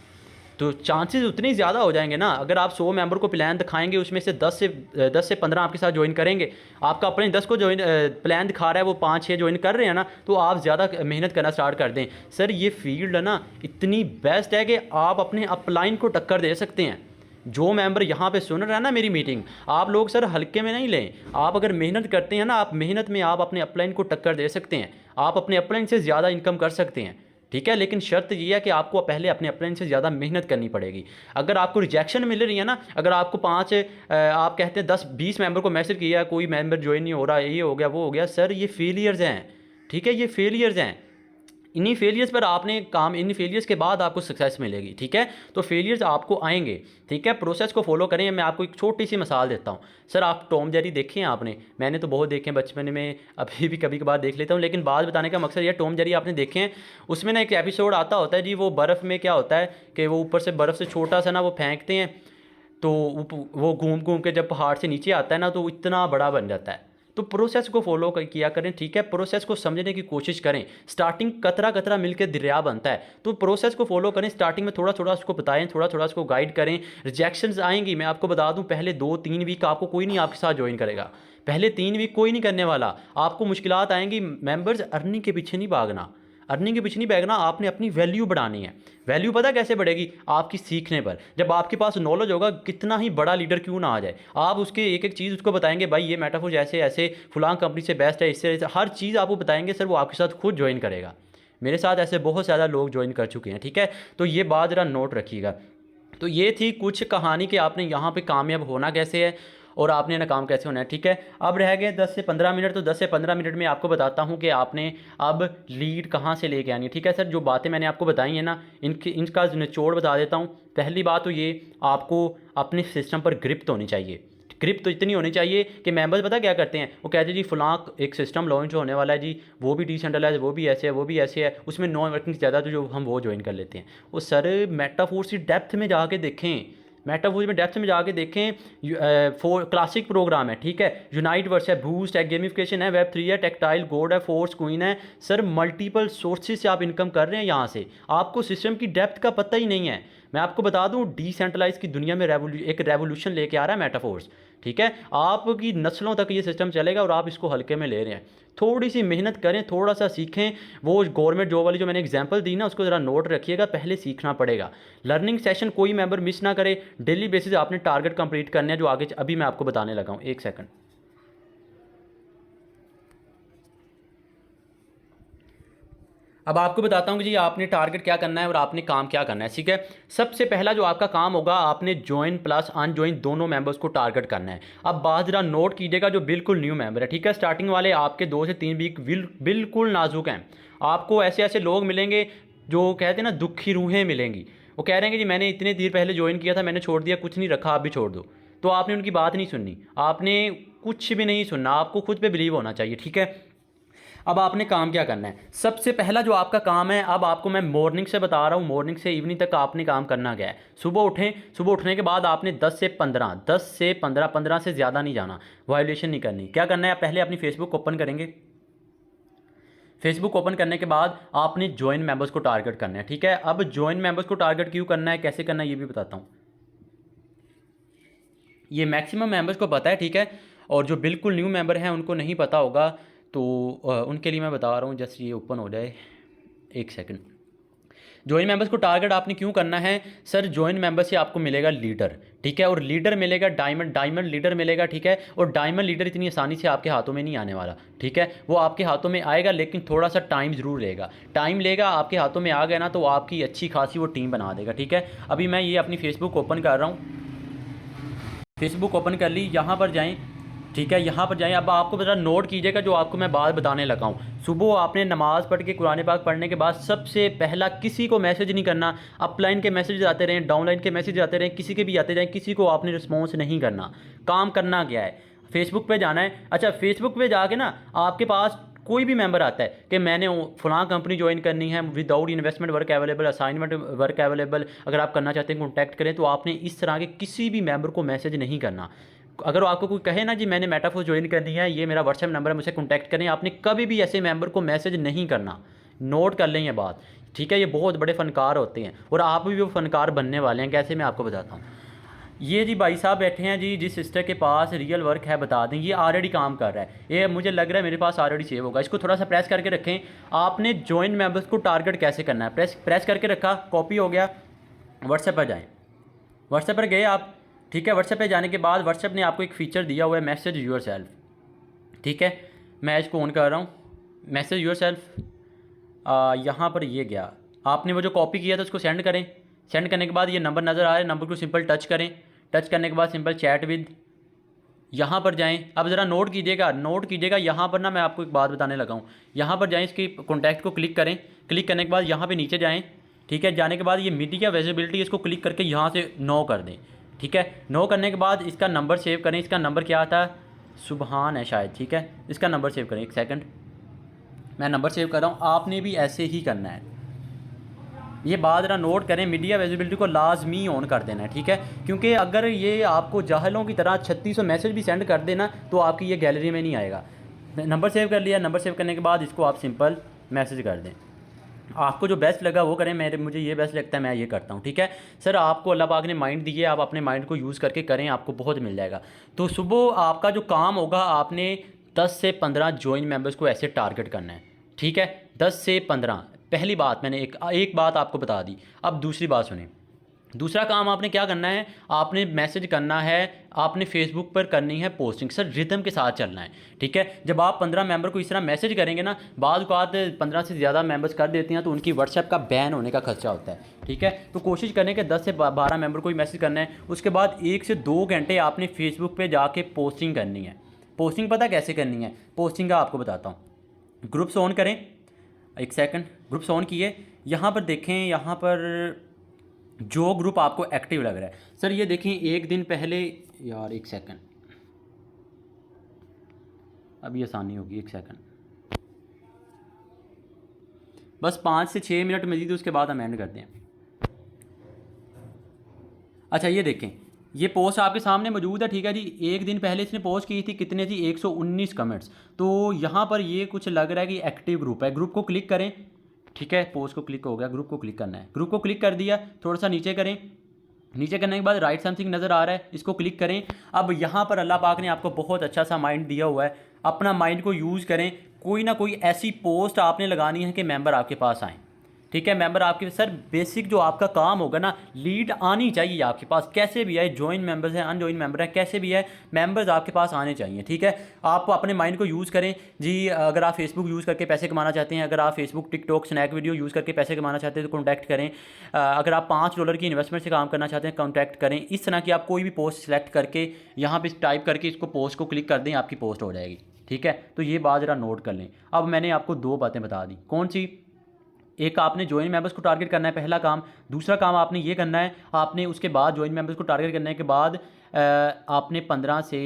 तो चांसेस उतने ही ज़्यादा हो जाएंगे ना। अगर आप 100 मेंबर को प्लान दिखाएंगे, उसमें से 10 से 15 आपके साथ ज्वाइन करेंगे, आपका अपने 10 को ज्वाइन प्लान दिखा रहा है, वो 5-6 ज्वाइन कर रहे हैं ना, तो आप ज़्यादा मेहनत करना स्टार्ट कर दें। सर ये फील्ड है ना इतनी बेस्ट है कि आप अपने अपलाइन को टक्कर दे सकते हैं। जो मेंबर यहाँ पे सुन रहे हैं ना मेरी मीटिंग, आप लोग सर हल्के में नहीं लें। आप अगर मेहनत करते हैं ना, आप मेहनत में आप अपने अपलाइन को टक्कर दे सकते हैं, आप अपने अपलाइन से ज़्यादा इनकम कर सकते हैं, ठीक है। लेकिन शर्त ये है कि आपको पहले अपने अपलाइन से ज़्यादा मेहनत करनी पड़ेगी। अगर आपको रिजेक्शन मिल रही है ना, अगर आपको आप कहते हैं 10-20 मेंबर को मैसेज किया, कोई मेंबर ज्वाइन नहीं हो रहा, ये हो गया वो हो गया, सर ये फेलियर्स हैं, ठीक है, ये फेलियर्स हैं। इन्हीं फेलियर्स पर आपने काम, इन फेलियर्स के बाद आपको सक्सेस मिलेगी, ठीक है। तो फेलियर्स आपको आएंगे, ठीक है, प्रोसेस को फॉलो करें। मैं आपको एक छोटी सी मिसाल देता हूँ। सर आप टॉम जेरी देखे हैं आपने? मैंने तो बहुत देखे हैं बचपन में, अभी भी कभी कभार देख लेता हूँ, लेकिन बात बताने का मकसद ये, टॉम जेरी आपने देखे हैं, उसमें ना एक एपिसोड आता होता है जी, वो बर्फ़ में क्या होता है कि वो ऊपर से बर्फ़ से छोटा सा ना वो फेंकते हैं, तो वो घूम घूम के जब पहाड़ से नीचे आता है ना, तो इतना बड़ा बन जाता है। तो प्रोसेस को फॉलो किया करें, ठीक है, प्रोसेस को समझने की कोशिश करें। स्टार्टिंग कतरा कतरा मिलकर दरिया बनता है, तो प्रोसेस को फॉलो करें। स्टार्टिंग में थोड़ा थोड़ा उसको बताएं, थोड़ा थोड़ा उसको गाइड करें। रिजेक्शंस आएंगी, मैं आपको बता दूं, पहले 2-3 वीक आपको कोई नहीं आपके साथ ज्वाइन करेगा, पहले 3 वीक कोई नहीं करने वाला। आपको मुश्किलात आएंगी। मेंबर्स अर्निंग के पीछे नहीं भागना, अर्निंग के पीछे नहीं भागना, आपने अपनी वैल्यू बढ़ानी है। वैल्यू पता कैसे बढ़ेगी? आपकी सीखने पर। जब आपके पास नॉलेज होगा, कितना ही बड़ा लीडर क्यों ना आ जाए, आप उसके एक एक चीज़ उसको बताएंगे, भाई ये मेटाफोर ऐसे ऐसे फलां कंपनी से बेस्ट है, इससे हर चीज़ आपको बताएंगे, सर वो आपके साथ खुद ज्वाइन करेगा। मेरे साथ ऐसे बहुत ज़्यादा लोग ज्वाइन कर चुके हैं, ठीक है। तो ये बात ज़रा नोट रखिएगा। तो ये थी कुछ कहानी कि आपने यहाँ पे कामयाब होना कैसे है और आपने नाकाम कैसे होना है, ठीक है। अब रह गए 10 से 15 मिनट, तो 10 से 15 मिनट में आपको बताता हूँ कि आपने अब लीड कहाँ से लेके आनी है, ठीक है। सर जो बातें मैंने आपको बताई हैं ना, इनका निचोड़ बता देता हूँ। पहली बात तो ये, आपको अपने सिस्टम पर ग्रिप तो होनी चाहिए। ग्रिप तो इतनी होनी चाहिए कि मेंबर्स पता क्या करते हैं, वो कहते हैं जी फलां एक सिस्टम लॉन्च होने वाला है जी, वो भी डिसेंट्रलाइज, वो भी ऐसे है, वो भी ऐसे है, उसमें नॉन वर्किंग ज़्यादा, तो जो हम वो ज्वाइन कर लेते हैं। वो सर मेटाफोर्स की डेप्थ में जाके देखें, मेटाफोर्स में डेप्थ में जाके देखें। क्लासिक प्रोग्राम है, ठीक है, यूनाइट वर्स है, बूस्ट है, गेमिफिकेशन है, वेब 3 है, टेक्टाइल, गोड है, फोर्स, क्वीन है। सर मल्टीपल सोर्सेज से आप इनकम कर रहे हैं यहाँ से, आपको सिस्टम की डेप्थ का पता ही नहीं है। मैं आपको बता दूं, डिसेंट्रलाइज की दुनिया में एक रेवोल्यूशन लेके आ रहा है मेटाफोर्स, ठीक है। आपकी नस्लों तक ये सिस्टम चलेगा और आप इसको हल्के में ले रहे हैं। थोड़ी सी मेहनत करें, थोड़ा सा सीखें। वो गवर्नमेंट जॉब वाली जो मैंने एग्जांपल दी ना, उसको ज़रा नोट रखिएगा, पहले सीखना पड़ेगा। लर्निंग सेशन कोई मेंबर मिस ना करे, डेली बेसिस आपने टारगेट कंप्लीट करने हैं, जो आगे अभी मैं आपको बताने लगा हूँ। एक सेकंड। अब आपको बताता हूँ कि जी आपने टारगेट क्या करना है और आपने काम क्या करना है, ठीक है। सबसे पहला जो आपका काम होगा, आपने ज्वाइन प्लस अनज्वाइन दोनों मेंबर्स को टारगेट करना है। अब बात ज़रा नोट कीजिएगा, जो बिल्कुल न्यू मेंबर है, ठीक है, स्टार्टिंग वाले आपके 2 से 3 वीक बिल्कुल नाजुक हैं। आपको ऐसे ऐसे लोग मिलेंगे जो कहते हैं ना, दुखी रूहें मिलेंगी। वो कह रहे हैं कि जी मैंने इतने देर पहले ज्वाइन किया था, मैंने छोड़ दिया, कुछ नहीं रखा, आप भी छोड़ दो। तो आपने उनकी बात नहीं सुननी, आपने कुछ भी नहीं सुनना, आपको खुद पे बिलीव होना चाहिए, ठीक है। अब आपने काम क्या करना है, सबसे पहला जो आपका काम है, अब आपको मैं मॉर्निंग से बता रहा हूँ, मॉर्निंग से इवनिंग तक आपने काम करना क्या है। सुबह उठें, सुबह उठने के बाद आपने 10 से 15 से ज़्यादा नहीं जाना, वायोलेशन नहीं करनी। क्या करना है, आप पहले अपनी फेसबुक ओपन करेंगे। फेसबुक ओपन करने के बाद आपने ज्वाइन मेंबर्स को टारगेट करना है, ठीक है। अब ज्वाइन मेंबर्स को टारगेट क्यों करना है, कैसे करना है, ये भी बताता हूँ। ये मैक्सिमम मेंबर्स को पता है, ठीक है, और जो बिल्कुल न्यू मेंबर हैं उनको नहीं पता होगा, तो उनके लिए मैं बता रहा हूँ। जस्ट ये ओपन हो जाए, एक सेकंड। ज्वाइन मेंबर्स को टारगेट आपने क्यों करना है, सर ज्वाइन मेंबर से आपको मिलेगा लीडर, ठीक है, और लीडर मिलेगा डायमंड लीडर मिलेगा, ठीक है। और डायमंड लीडर इतनी आसानी से आपके हाथों में नहीं आने वाला, ठीक है। वो आपके हाथों में आएगा, लेकिन थोड़ा सा टाइम ज़रूर लेगा, टाइम लेगा। आपके हाथों में आ गया ना, तो आपकी अच्छी खासी वो टीम बना देगा, ठीक है। अभी मैं ये अपनी फेसबुक ओपन कर रहा हूँ, फेसबुक ओपन कर ली, यहाँ पर जाएं, ठीक है, यहाँ पर जाएं। अब आपको ज़रा नोट कीजिएगा जो आपको मैं बात बताने लगा हूँ। सुबह आपने नमाज़ पढ़ के कुरान पाक पढ़ने के बाद सबसे पहला किसी को मैसेज नहीं करना। अपलाइन के मैसेज आते रहें, डाउनलाइन के मैसेज आते रहें, किसी के भी आते रहें, किसी को आपने रिस्पॉन्स नहीं करना। काम करना क्या है, फेसबुक पे जाना है। अच्छा, फेसबुक पे जाके ना आपके पास कोई भी मेंबर आता है कि मैंने फ़लाँ कंपनी ज्वाइन करनी है, without investment work available, assignment work available, अगर आप करना चाहते हैं कॉन्टैक्ट करें, तो आपने इस तरह के किसी भी मेंबर को मैसेज नहीं करना। अगर आपको कोई कहे ना जी मैंने मेटाफोर्स ज्वाइन करनी है, ये मेरा व्हाट्सएप नंबर है, मुझसे कॉन्टैक्ट करें, आपने कभी भी ऐसे मेंबर को मैसेज नहीं करना। नोट कर लें ये बात, ठीक है। ये बहुत बड़े फ़नकार होते हैं और आप भी वो फ़नकार बनने वाले हैं। कैसे, मैं आपको बताता हूँ। ये जी भाई साहब बैठे हैं जी, जिस सिस्टर के पास रियल वर्क है बता दें, ये ऑलरेडी काम कर रहा है, ये मुझे लग रहा है मेरे पास ऑलरेडी सेव होगा। इसको थोड़ा सा प्रेस करके रखें। आपने ज्वाइन मेंबर्स को टारगेट कैसे करना है, प्रेस करके रखा, कॉपी हो गया। व्हाट्सएप पर जाएँ, व्हाट्सएप पर गए आप, ठीक है। व्हाट्सएप पे जाने के बाद व्हाट्सएप ने आपको एक फ़ीचर दिया हुआ है, मैसेज यूर सेल्फ, ठीक है। मैं इसको ऑन कर रहा हूँ, मैसेज यूर सेल्फ। यहाँ पर ये गया, आपने वो जो कॉपी किया था उसको सेंड करें। सेंड करने के बाद ये नंबर नज़र आ रहा है, नंबर को सिंपल टच करें। टच करने के बाद सिंपल चैट विद, यहाँ पर जाएं। अब ज़रा नोट कीजिएगा, यहाँ पर ना मैं आपको एक बात बताने लगा हूँ। यहाँ पर जाएं, इसके कॉन्टैक्ट को क्लिक करें। क्लिक करने के बाद यहाँ पे नीचे जाएं, ठीक है। जाने के बाद ये मीडिया विजिबिलिटी, इसको क्लिक करके यहाँ से नो कर दें, ठीक है। नो करने के बाद इसका नंबर सेव करें। इसका नंबर क्या आता है, सुबहान है शायद, ठीक है। इसका नंबर सेव करें, एक सेकंड, मैं नंबर सेव कर रहा हूँ। आपने भी ऐसे ही करना है। ये बात ज़रा नोट करें, मीडिया विजिबिलिटी को लाजमी ऑन कर देना है, ठीक है। क्योंकि अगर ये आपको जाहलों की तरह 3600 मैसेज भी सेंड कर देना, तो आपकी ये गैलरी में नहीं आएगा। नंबर सेव कर लिया, नंबर सेव करने के बाद इसको आप सिंपल मैसेज कर दें। आपको जो बेस्ट लगा वो करें, मुझे ये बेस्ट लगता है, मैं ये करता हूँ, ठीक है। सर आपको अल्लाह पाक ने माइंड दिए, आप अपने माइंड को यूज़ करके करें, आपको बहुत मिल जाएगा। तो सुबह आपका जो काम होगा, आपने 10 से 15 ज्वाइन मेंबर्स को ऐसे टारगेट करना है, ठीक है। 10 से 15, पहली बात मैंने एक बात आपको बता दी। अब दूसरी बात सुने। दूसरा काम आपने क्या करना है, आपने मैसेज करना है, आपने फेसबुक पर करनी है पोस्टिंग। सर रिदम के साथ चलना है, ठीक है। जब आप 15 मेंबर को इस तरह मैसेज करेंगे ना, बाद बात 15 से ज़्यादा मेंबर्स कर देते हैं तो उनकी व्हाट्सएप का बैन होने का खर्चा होता है, ठीक है। तो कोशिश करें कि 10 से 12 मेंबर को ही मैसेज करना है। उसके बाद 1 से 2 घंटे आपने फेसबुक पर जाके पोस्टिंग करनी है। पोस्टिंग पता कैसे करनी है, पोस्टिंग का आपको बताता हूँ। ग्रुप्स ऑन करें, एक सेकंड, ग्रुप्स ऑन किए। यहाँ पर देखें, यहाँ पर जो ग्रुप आपको एक्टिव लग रहा है, सर ये देखें एक दिन पहले, यार एक सेकंड, अभी आसानी होगी, एक सेकंड, बस 5 से 6 मिनट मजीद, उसके बाद हम एंड करते हैं। अच्छा ये देखें, ये पोस्ट आपके सामने मौजूद है, ठीक है जी। एक दिन पहले इसने पोस्ट की थी, कितने थी, 119 कमेंट्स। तो यहाँ पर ये कुछ लग रहा है कि एक्टिव ग्रुप है। ग्रुप को क्लिक करें, ठीक है। पोस्ट को क्लिक हो गया, ग्रुप को क्लिक करना है। ग्रुप को क्लिक कर दिया, थोड़ा सा नीचे करें। नीचे करने के बाद राइट समथिंग नज़र आ रहा है, इसको क्लिक करें। अब यहाँ पर अल्लाह पाक ने आपको बहुत अच्छा सा माइंड दिया हुआ है, अपना माइंड को यूज़ करें। कोई ना कोई ऐसी पोस्ट आपने लगानी है कि मेंबर आपके पास आएँ, ठीक है। मेंबर आपके सर बेसिक जो आपका काम होगा ना, लीड आनी चाहिए आपके पास, कैसे भी है, ज्वाइन मेंबर्स हैं, अनजॉइन मेंबर हैं, कैसे भी है, मेंबर्स आपके पास आने चाहिए। ठीक है, आप अपने माइंड को यूज़ करें जी। अगर आप फेसबुक यूज़ करके पैसे कमाना चाहते हैं, अगर आप Facebook, TikTok, Snack video use करके पैसे कमाना चाहते हैं तो कॉन्टैक्ट करें। अगर आप $5 की इन्वेस्टमेंट से काम करना चाहते हैं कॉन्टैक्ट करें। इस तरह की आप कोई भी पोस्ट सेलेक्ट करके यहाँ पे टाइप करके इसको पोस्ट को क्लिक कर दें, आपकी पोस्ट हो जाएगी। ठीक है, तो ये बात ज़रा नोट कर लें। अब मैंने आपको 2 बातें बता दी, कौन सी? एक आपने ज्वाइन मेंबर्स को टारगेट करना है, पहला काम। दूसरा काम आपने ये करना है, आपने उसके बाद ज्वाइन मेंबर्स को टारगेट करने के बाद आपने 15 से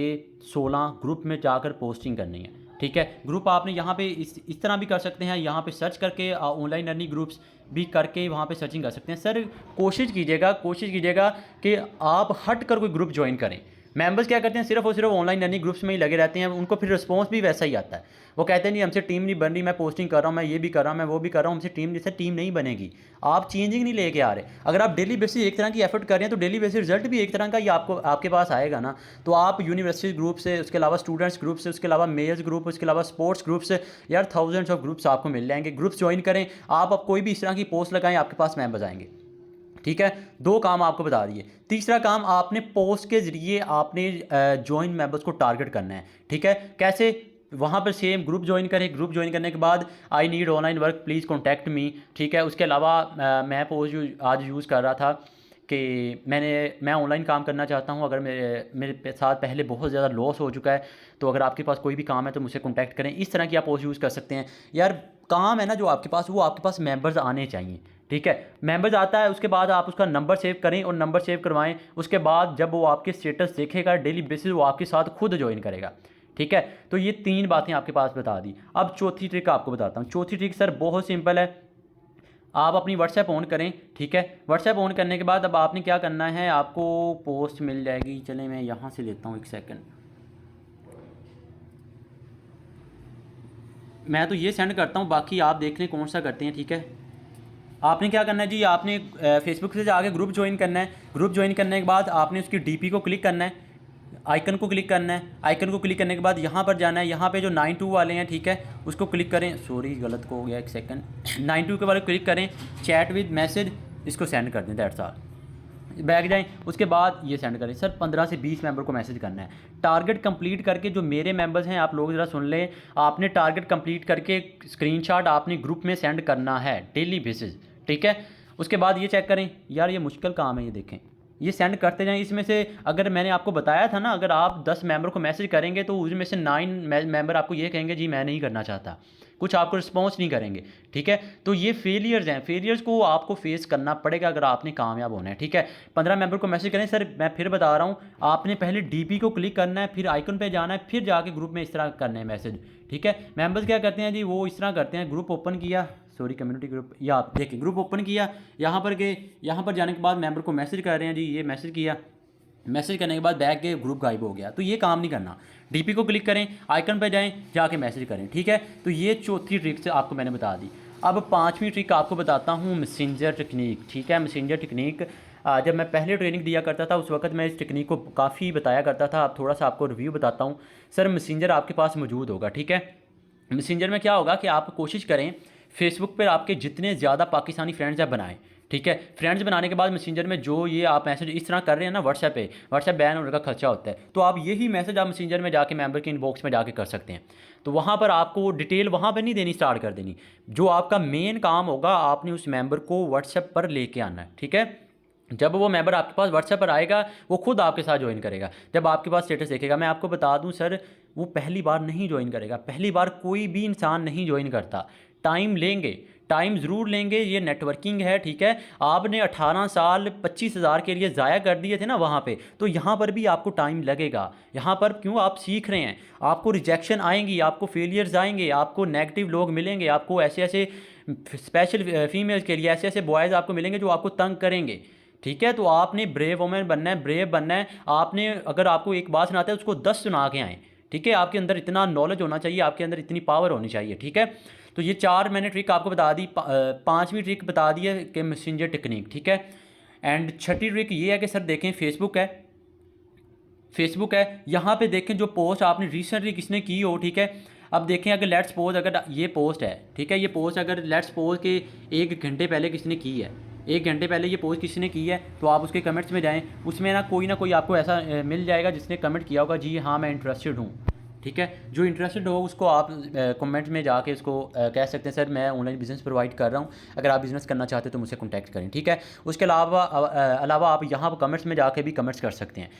16 ग्रुप में जाकर पोस्टिंग करनी है। ठीक है, ग्रुप आपने यहाँ पे इस तरह भी कर सकते हैं, यहाँ पे सर्च करके ऑनलाइन अर्निंग ग्रुप्स भी करके वहाँ पे सर्चिंग कर सकते हैं। सर कोशिश कीजिएगा कि आप हट कर कोई ग्रुप ज्वाइन करें। मेंबर्स क्या करते हैं, सिर्फ और सिर्फ ऑनलाइन अर्निंग ग्रुप्स में ही लगे रहते हैं, उनको फिर रिस्पॉन्स भी वैसा ही आता है। वो कहते हैं नहीं हमसे टीम नहीं बन रही, मैं पोस्टिंग कर रहा हूँ, मैं ये भी कर रहा हूँ, मैं वो भी कर रहा हूँ, हमसे टीम, जैसे टीम नहीं बनेगी। आप चेंजिंग नहीं लेके आ रहे। अगर आप डेली बेसिस एक तरह की एफर्ट कर रहे हैं तो डेली बेसिस रिजल्ट भी एक तरह का ही आपको आपके पास आएगा ना। तो आप यूनिवर्सिटी ग्रुप से, उसके अलावा स्टूडेंट्स ग्रुप से, उसके अलावा मेयर्स ग्रुप, उसके अलावा स्पोर्ट्स ग्रुप से, यार थाउजेंड्स ऑफ ग्रुप्स आपको मिल जाएंगे। ग्रुप्स ज्वाइन करें आप, अब कोई भी इस तरह की पोस्ट लगाएं, आपके पास मेंबर्स आएंगे। ठीक है, 2 काम आपको बता दिए। तीसरा काम, आपने पोस्ट के ज़रिए आपने ज्वाइन मेंबर्स को टारगेट करना है। ठीक है, कैसे? वहाँ पर सेम ग्रुप ज्वाइन करें, ग्रुप ज्वाइन करने के बाद I need online work please contact me. ठीक है, उसके अलावा मैं पोस्ट आज यूज़ कर रहा था कि मैं ऑनलाइन काम करना चाहता हूँ, अगर मेरे साथ पहले बहुत ज़्यादा लॉस हो चुका है, तो अगर आपके पास कोई भी काम है तो मुझसे कॉन्टैक्ट करें। इस तरह की आप पोस्ट यूज़ कर सकते हैं। यार काम है ना जो आपके पास, वो आपके पास मेंबर्स आने चाहिए। ठीक है, मेंबर्स आता है, उसके बाद आप उसका नंबर सेव करें और नंबर सेव करवाएं। उसके बाद जब वो आपके स्टेटस देखेगा डेली बेसिस, वो आपके साथ खुद ज्वाइन करेगा। ठीक है, तो ये 3 बातें आपके पास बता दी। अब चौथी ट्रिक आपको बताता हूँ। चौथी ट्रिक सर बहुत सिंपल है। आप अपनी व्हाट्सएप ऑन करें। ठीक है, व्हाट्सएप ऑन करने के बाद अब आपने क्या करना है, आपको पोस्ट मिल जाएगी। चलें मैं यहाँ से लेता हूँ, 1 सेकंड। मैं तो ये सेंड करता हूँ, बाकी आप देख लें कौन सा करते हैं। ठीक है, आपने क्या करना है जी, आपने फेसबुक से जाके ग्रुप ज्वाइन करना है। ग्रुप ज्वाइन करने के बाद आपने उसकी डीपी को क्लिक करना है, आइकन को क्लिक करना है। आइकन को क्लिक करने के बाद यहाँ पर जाना है, यहाँ पे जो 92 वाले हैं, ठीक है, उसको क्लिक करें। सॉरी गलत को हो गया, 1 सेकंड। 92 के वाले क्लिक करें, चैट विद मैसेज, इसको सेंड कर दें, दैट्स ऑल। बैक जाएं, उसके बाद ये सेंड करें। सर 15 से 20 मेंबर को मैसेज करना है। टारगेट कंप्लीट करके, जो मेरे मेंबर्स हैं आप लोग ज़रा सुन लें, आपने टारगेट कंप्लीट करके स्क्रीनशॉट आपने ग्रुप में सेंड करना है डेली बेसिस। ठीक है, उसके बाद ये चेक करें, यार ये मुश्किल काम है, ये देखें, ये सेंड करते जाएं। इसमें से अगर मैंने आपको बताया था ना, अगर आप 10 मेंबर को मैसेज करेंगे तो उसमें से 9 मेंबर आपको ये कहेंगे जी मैं नहीं करना चाहता, कुछ आपको रिस्पॉन्स नहीं करेंगे। ठीक है, तो ये फेलियर्स हैं, फेलियर्स को आपको फेस करना पड़ेगा अगर आपने कामयाब होना है। ठीक है, 15 मेंबर को मैसेज करें। सर मैं फिर बता रहा हूँ, आपने पहले डीपी को क्लिक करना है, फिर आइकन पे जाना है, फिर जाके ग्रुप में इस तरह करना है मैसेज। ठीक है, मेंबर्स क्या करते हैं जी, वो इस तरह करते हैं, ग्रुप ओपन किया, सॉरी कम्युनिटी ग्रुप, या आप देखिए ग्रुप ओपन किया, यहाँ पर गए, यहाँ पर जाने के बाद मेंबर को मैसेज कर रहे हैं जी, ये मैसेज किया, मैसेज करने के बाद बैक गए, ग्रुप गायब हो गया। तो ये काम नहीं करना। डीपी को क्लिक करें, आइकन पर जाएं, जाके मैसेज करें। ठीक है, तो ये चौथी ट्रिक से आपको मैंने बता दी। अब 5वीं ट्रिक आपको बताता हूँ, मैसेंजर टेक्निक। ठीक है, मैसेंजर टेक्निक जब मैं पहले ट्रेनिंग दिया करता था उस वक्त मैं इस टेक्निक को काफ़ी बताया करता था। अब थोड़ा सा आपको रिव्यू बताता हूँ। सर मैसेंजर आपके पास मौजूद होगा। ठीक है, मैसेंजर में क्या होगा कि आप कोशिश करें फेसबुक पर आपके जितने ज़्यादा पाकिस्तानी फ्रेंड्स हैं बनाएं। ठीक है, फ्रेंड्स बनाने के बाद मैसेंजर में जो ये आप मैसेज इस तरह कर रहे हैं ना, व्हाट्सएप बैन होने का खर्चा होता है, तो आप यही मैसेज आप मैसेंजर में जाके मेंबर के इनबॉक्स में जाके कर सकते हैं। तो वहाँ पर आपको डिटेल वहाँ पर नहीं देनी स्टार्ट कर देनी। जो आपका मेन काम होगा, आपने उस मेंबर को व्हाट्सएप पर लेके आना है। ठीक है, जब वो मेंबर आपके पास व्हाट्सएप पर आएगा, वो खुद आपके साथ ज्वाइन करेगा। जब आपके पास स्टेटस देखेगा, मैं आपको बता दूं सर, वो पहली बार नहीं ज्वाइन करेगा। पहली बार कोई भी इंसान नहीं ज्वाइन करता, टाइम लेंगे, टाइम ज़रूर लेंगे, ये नेटवर्किंग है। ठीक है, आपने 18 साल 25,000 के लिए ज़ाया कर दिए थे ना वहाँ पे, तो यहाँ पर भी आपको टाइम लगेगा। यहाँ पर क्यों, आप सीख रहे हैं, आपको रिजेक्शन आएंगी, आपको फेलियर्स आएंगे, आपको नेगेटिव लोग मिलेंगे, आपको ऐसे ऐसे स्पेशल फीमेल्स के लिए ऐसे ऐसे बॉयज़ आपको मिलेंगे जो आपको तंग करेंगे। ठीक है, तो आपने ब्रेव वोमेन बनना है, ब्रेव बनना है। आपने अगर आपको एक बात सुनाते हैं उसको 10 सुना के आएँ। ठीक है, आपके अंदर इतना नॉलेज होना चाहिए, आपके अंदर इतनी पावर होनी चाहिए। ठीक है, तो ये 4 मैंने ट्रिक आपको बता दी। 5वीं ट्रिक बता दी है कि मैसेंजर टेक्निक। ठीक है, एंड 6ठी ट्रिक ये है कि सर देखें फेसबुक है, यहाँ पे देखें जो पोस्ट आपने रिसेंटली किसने की हो। ठीक है, अब देखें, अगर लेट्स सपोज अगर ये पोस्ट है, ठीक है, ये पोस्ट अगर लेट्स सपोज के 1 घंटे पहले किसी ने की है, 1 घंटे पहले ये पोस्ट किसी ने की है, तो आप उसके कमेंट्स में जाएं, उसमें ना कोई आपको ऐसा मिल जाएगा जिसने कमेंट किया होगा जी हाँ मैं इंटरेस्टेड हूँ, ठीक है। जो इंटरेस्टेड हो उसको आप कमेंट में जाके उसको कह सकते हैं सर मैं ऑनलाइन बिज़नेस प्रोवाइड कर रहा हूँ, अगर आप बिज़नेस करना चाहते हैं तो मुझसे कॉन्टैक्ट करें, ठीक है। उसके अलावा आप यहाँ पर कमेंट्स में जाके भी कमेंट्स कर सकते हैं,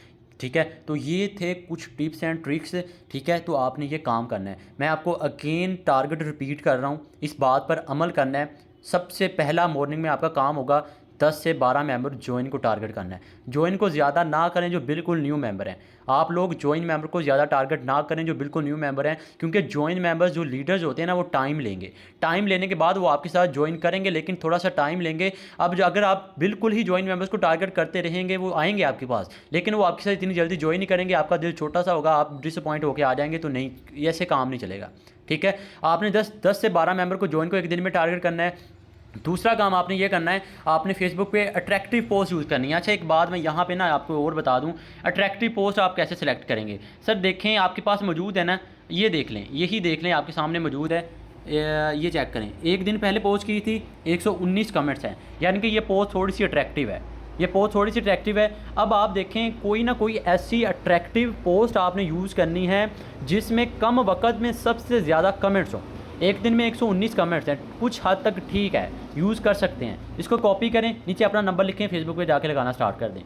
ठीक है। तो ये थे कुछ टिप्स एंड ट्रिक्स, ठीक है। तो आपने ये काम करना है, मैं आपको अगेन टारगेट रिपीट कर रहा हूँ, इस बात पर अमल करना है। सबसे पहला मॉर्निंग में आपका काम होगा 10 से 12 मेंबर ज्वाइन को टारगेट करना है। ज्वाइन को ज़्यादा ना करें जो बिल्कुल न्यू मेंबर हैं, आप लोग ज्वाइन मेंबर को ज़्यादा टारगेट ना करें जो बिल्कुल न्यू मेंबर हैं, क्योंकि ज्वाइन मेंबर्स जो लीडर्स होते हैं ना वो टाइम लेंगे, टाइम लेने के बाद वो आपके साथ ज्वाइन करेंगे, लेकिन थोड़ा सा टाइम लेंगे। अब जो अगर आप बिल्कुल ही ज्वाइन मेंबर्स को टारगेट करते रहेंगे वो आएंगे आपके पास, लेकिन वो आपके साथ इतनी जल्दी ज्वाइन नहीं करेंगे, आपका दिल छोटा सा होगा, आप डिसअपॉइंट होकर आ जाएंगे, तो नहीं, ऐसे काम नहीं चलेगा, ठीक है। आपने 10 से 12 मेंबर को ज्वाइन को एक दिन में टारगेट करना है। दूसरा काम आपने ये करना है, आपने फेसबुक पे अट्रैक्टिव पोस्ट यूज़ करनी है। अच्छा, एक बात मैं यहाँ पे ना आपको और बता दूँ, अट्रैक्टिव पोस्ट आप कैसे सिलेक्ट करेंगे। सर देखें, आपके पास मौजूद है ना, ये देख लें, यही देख लें, आपके सामने मौजूद है, ये चेक करें। एक दिन पहले पोस्ट की थी, 119 कमेंट्स हैं, यानी कि ये पोस्ट थोड़ी सी अट्रैक्टिव है, ये पोस्ट थोड़ी सी अट्रैक्टिव है। अब आप देखें, कोई ना कोई ऐसी अट्रैक्टिव पोस्ट आपने यूज़ करनी है जिसमें कम वक्त में सबसे ज़्यादा कमेंट्स हों। एक दिन में 119 कमेंट्स हैं, कुछ हद तक ठीक है, यूज़ कर सकते हैं। इसको कॉपी करें, नीचे अपना नंबर लिखें, फेसबुक पे जाके लगाना स्टार्ट कर दें।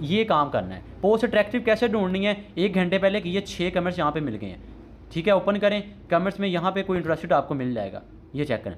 ये काम करना है। पोस्ट अट्रैक्टिव कैसे ढूंढनी है, 1 घंटे पहले कि ये 6 कमेंट्स यहाँ पे मिल गए हैं, ठीक है। ओपन करें, कमेंट्स में यहाँ पे कोई इंटरेस्टेड आपको मिल जाएगा, ये चेक करें,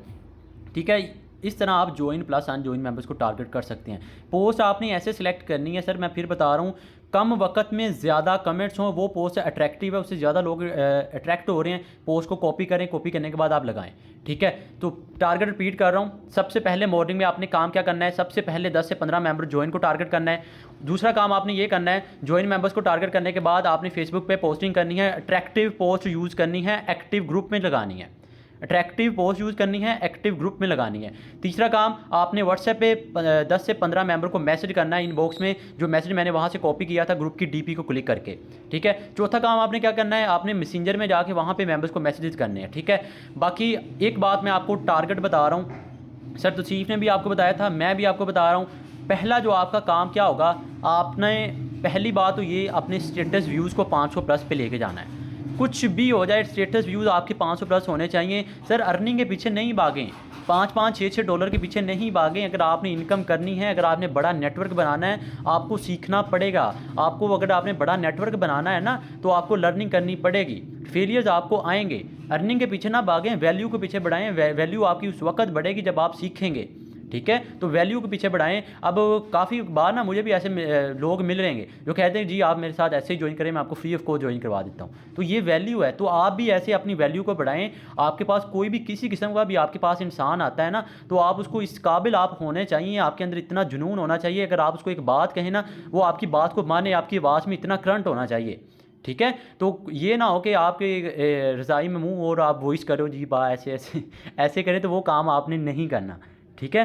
ठीक है। इस तरह आप ज्वाइन प्लस अनज्वाइन मेंबर्स को टारगेट कर सकते हैं। पोस्ट आपने ऐसे सिलेक्ट करनी है, सर मैं फिर बता रहा हूँ, कम वक्त में ज़्यादा कमेंट्स हों, वो पोस्ट अट्रैक्टिव है, उससे ज़्यादा लोग अट्रैक्ट हो रहे हैं। पोस्ट को कॉपी करें, कॉपी करने के बाद आप लगाएं, ठीक है। तो टारगेट रिपीट कर रहा हूँ, सबसे पहले मॉर्निंग में आपने काम क्या करना है, सबसे पहले 10 से 15 मेंबर ज्वाइन को टारगेट करना है। दूसरा काम आपने ये करना है, ज्वाइन मेंबर्स को टारगेट करने के बाद आपने फेसबुक पे पोस्टिंग करनी है, अट्रैक्टिव पोस्ट यूज़ करनी है, एक्टिव ग्रुप में लगानी है, अट्रैक्टिव पोस्ट यूज़ करनी है, एक्टिव ग्रुप में लगानी है। तीसरा काम, आपने व्हाट्सएप पे 10 से 15 मेंबर को मैसेज करना है, इनबॉक्स में जो मैसेज मैंने वहाँ से कॉपी किया था ग्रुप की डीपी को क्लिक करके, ठीक है। चौथा काम आपने क्या करना है, आपने मैसेंजर में जाके वहाँ पे मेंबर्स को मैसेजेस करने हैं, ठीक है। बाकी एक बात मैं आपको टारगेट बता रहा हूँ, सर तौसीफ ने भी आपको बताया था, मैं भी आपको बता रहा हूँ। पहला जो आपका काम क्या होगा, आपने पहली बात तो ये अपने स्टेटस व्यूज़ को 500 प्लस पे लेके जाना है। कुछ भी हो जाए, स्टेटस व्यूज़ आपके 500 प्लस होने चाहिए। सर अर्निंग के पीछे नहीं भागें, 5-5, 6-6 डॉलर के पीछे नहीं भागें। अगर आपने इनकम करनी है, अगर आपने बड़ा नेटवर्क बनाना है, आपको सीखना पड़ेगा। आपको अगर आपने बड़ा नेटवर्क बनाना है ना, तो आपको लर्निंग करनी पड़ेगी। फेलियर्स आपको आएंगे, अर्निंग के पीछे ना भागें, वैल्यू के पीछे बढ़ाएं। वैल्यू आपकी उस वक्त बढ़ेगी जब आप सीखेंगे, ठीक है। तो वैल्यू के पीछे बढ़ाएं। अब काफ़ी बार ना मुझे भी ऐसे लोग मिल रहे हैं जो कहते हैं जी आप मेरे साथ ऐसे ही ज्वाइन करें, मैं आपको फ्री ऑफ कॉस्ट ज्वाइन करवा देता हूं। तो ये वैल्यू है, तो आप भी ऐसे अपनी वैल्यू को बढ़ाएं। आपके पास कोई भी किसी किस्म का भी आपके पास इंसान आता है ना, तो आप उसको इस काबिल आप होने चाहिए, आपके अंदर इतना जुनून होना चाहिए। अगर आप उसको एक बात कहें ना, वो आपकी बात को माने, आपकी आवाज़ में इतना करंट होना चाहिए, ठीक है। तो ये ना हो कि आपके रज़ाई में मुँह और आप वॉइस करो जी बा ऐसे ऐसे ऐसे करें, तो वो काम आपने नहीं करना, ठीक है।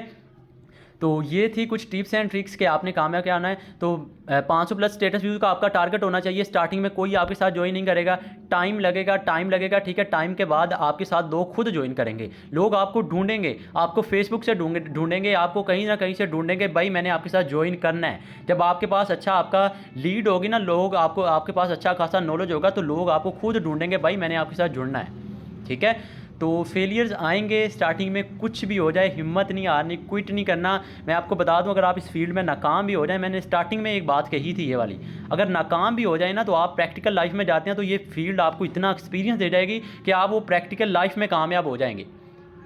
तो ये थी कुछ टिप्स एंड ट्रिक्स के आपने कामयाब क्या आना है। तो 500 प्लस स्टेटस व्यूज़ का आपका टारगेट होना चाहिए। स्टार्टिंग में कोई आपके साथ ज्वाइन नहीं करेगा, टाइम लगेगा, ठीक है। टाइम के बाद आपके साथ लोग खुद ज्वाइन करेंगे, लोग आपको ढूंढेंगे, आपको फेसबुक से ढूंढेंगे, आपको कहीं ना कहीं से ढूंढेंगे, भाई मैंने आपके साथ ज्वाइन करना है। जब आपके पास अच्छा आपका लीड होगी ना, लोग आपके पास अच्छा खासा नॉलेज होगा, तो लोग आपको खुद ढूंढेंगे, भाई मैंने आपके साथ जुड़ना है, ठीक है। तो फेलियर्स आएंगे, स्टार्टिंग में कुछ भी हो जाए, हिम्मत नहीं हारनी, क्विट नहीं करना। मैं आपको बता दूं, अगर आप इस फील्ड में नाकाम भी हो जाए, मैंने स्टार्टिंग में एक बात कही थी ये वाली, अगर नाकाम भी हो जाए ना, तो आप प्रैक्टिकल लाइफ में जाते हैं तो ये फील्ड आपको इतना एक्सपीरियंस दे जाएगी कि आप वो प्रैक्टिकल लाइफ में कामयाब हो जाएंगे,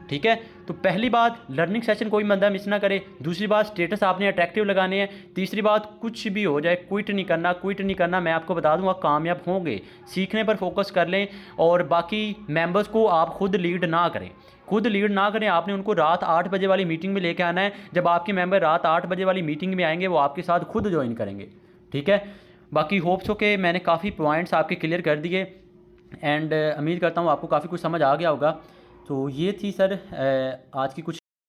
ठीक है। तो पहली बात, लर्निंग सेशन कोई बंदा मिस ना करे। दूसरी बात, स्टेटस आपने अट्रैक्टिव लगाने हैं। तीसरी बात, कुछ भी हो जाए क्विट नहीं करना। मैं आपको बता दूंगा कामयाब होंगे। सीखने पर फोकस कर लें, और बाकी मेंबर्स को आप खुद लीड ना करें, आपने उनको रात 8 बजे वाली मीटिंग में लेके आना है। जब आपके मेंबर रात 8 बजे वाली मीटिंग में आएंगे, वो आपके साथ खुद ज्वाइन करेंगे, ठीक है। बाकी होप्स हो कि मैंने काफ़ी पॉइंट्स आपके क्लियर कर दिए, एंड उम्मीद करता हूँ आपको काफ़ी कुछ समझ आ गया होगा। तो ये थी सर आज की कुछ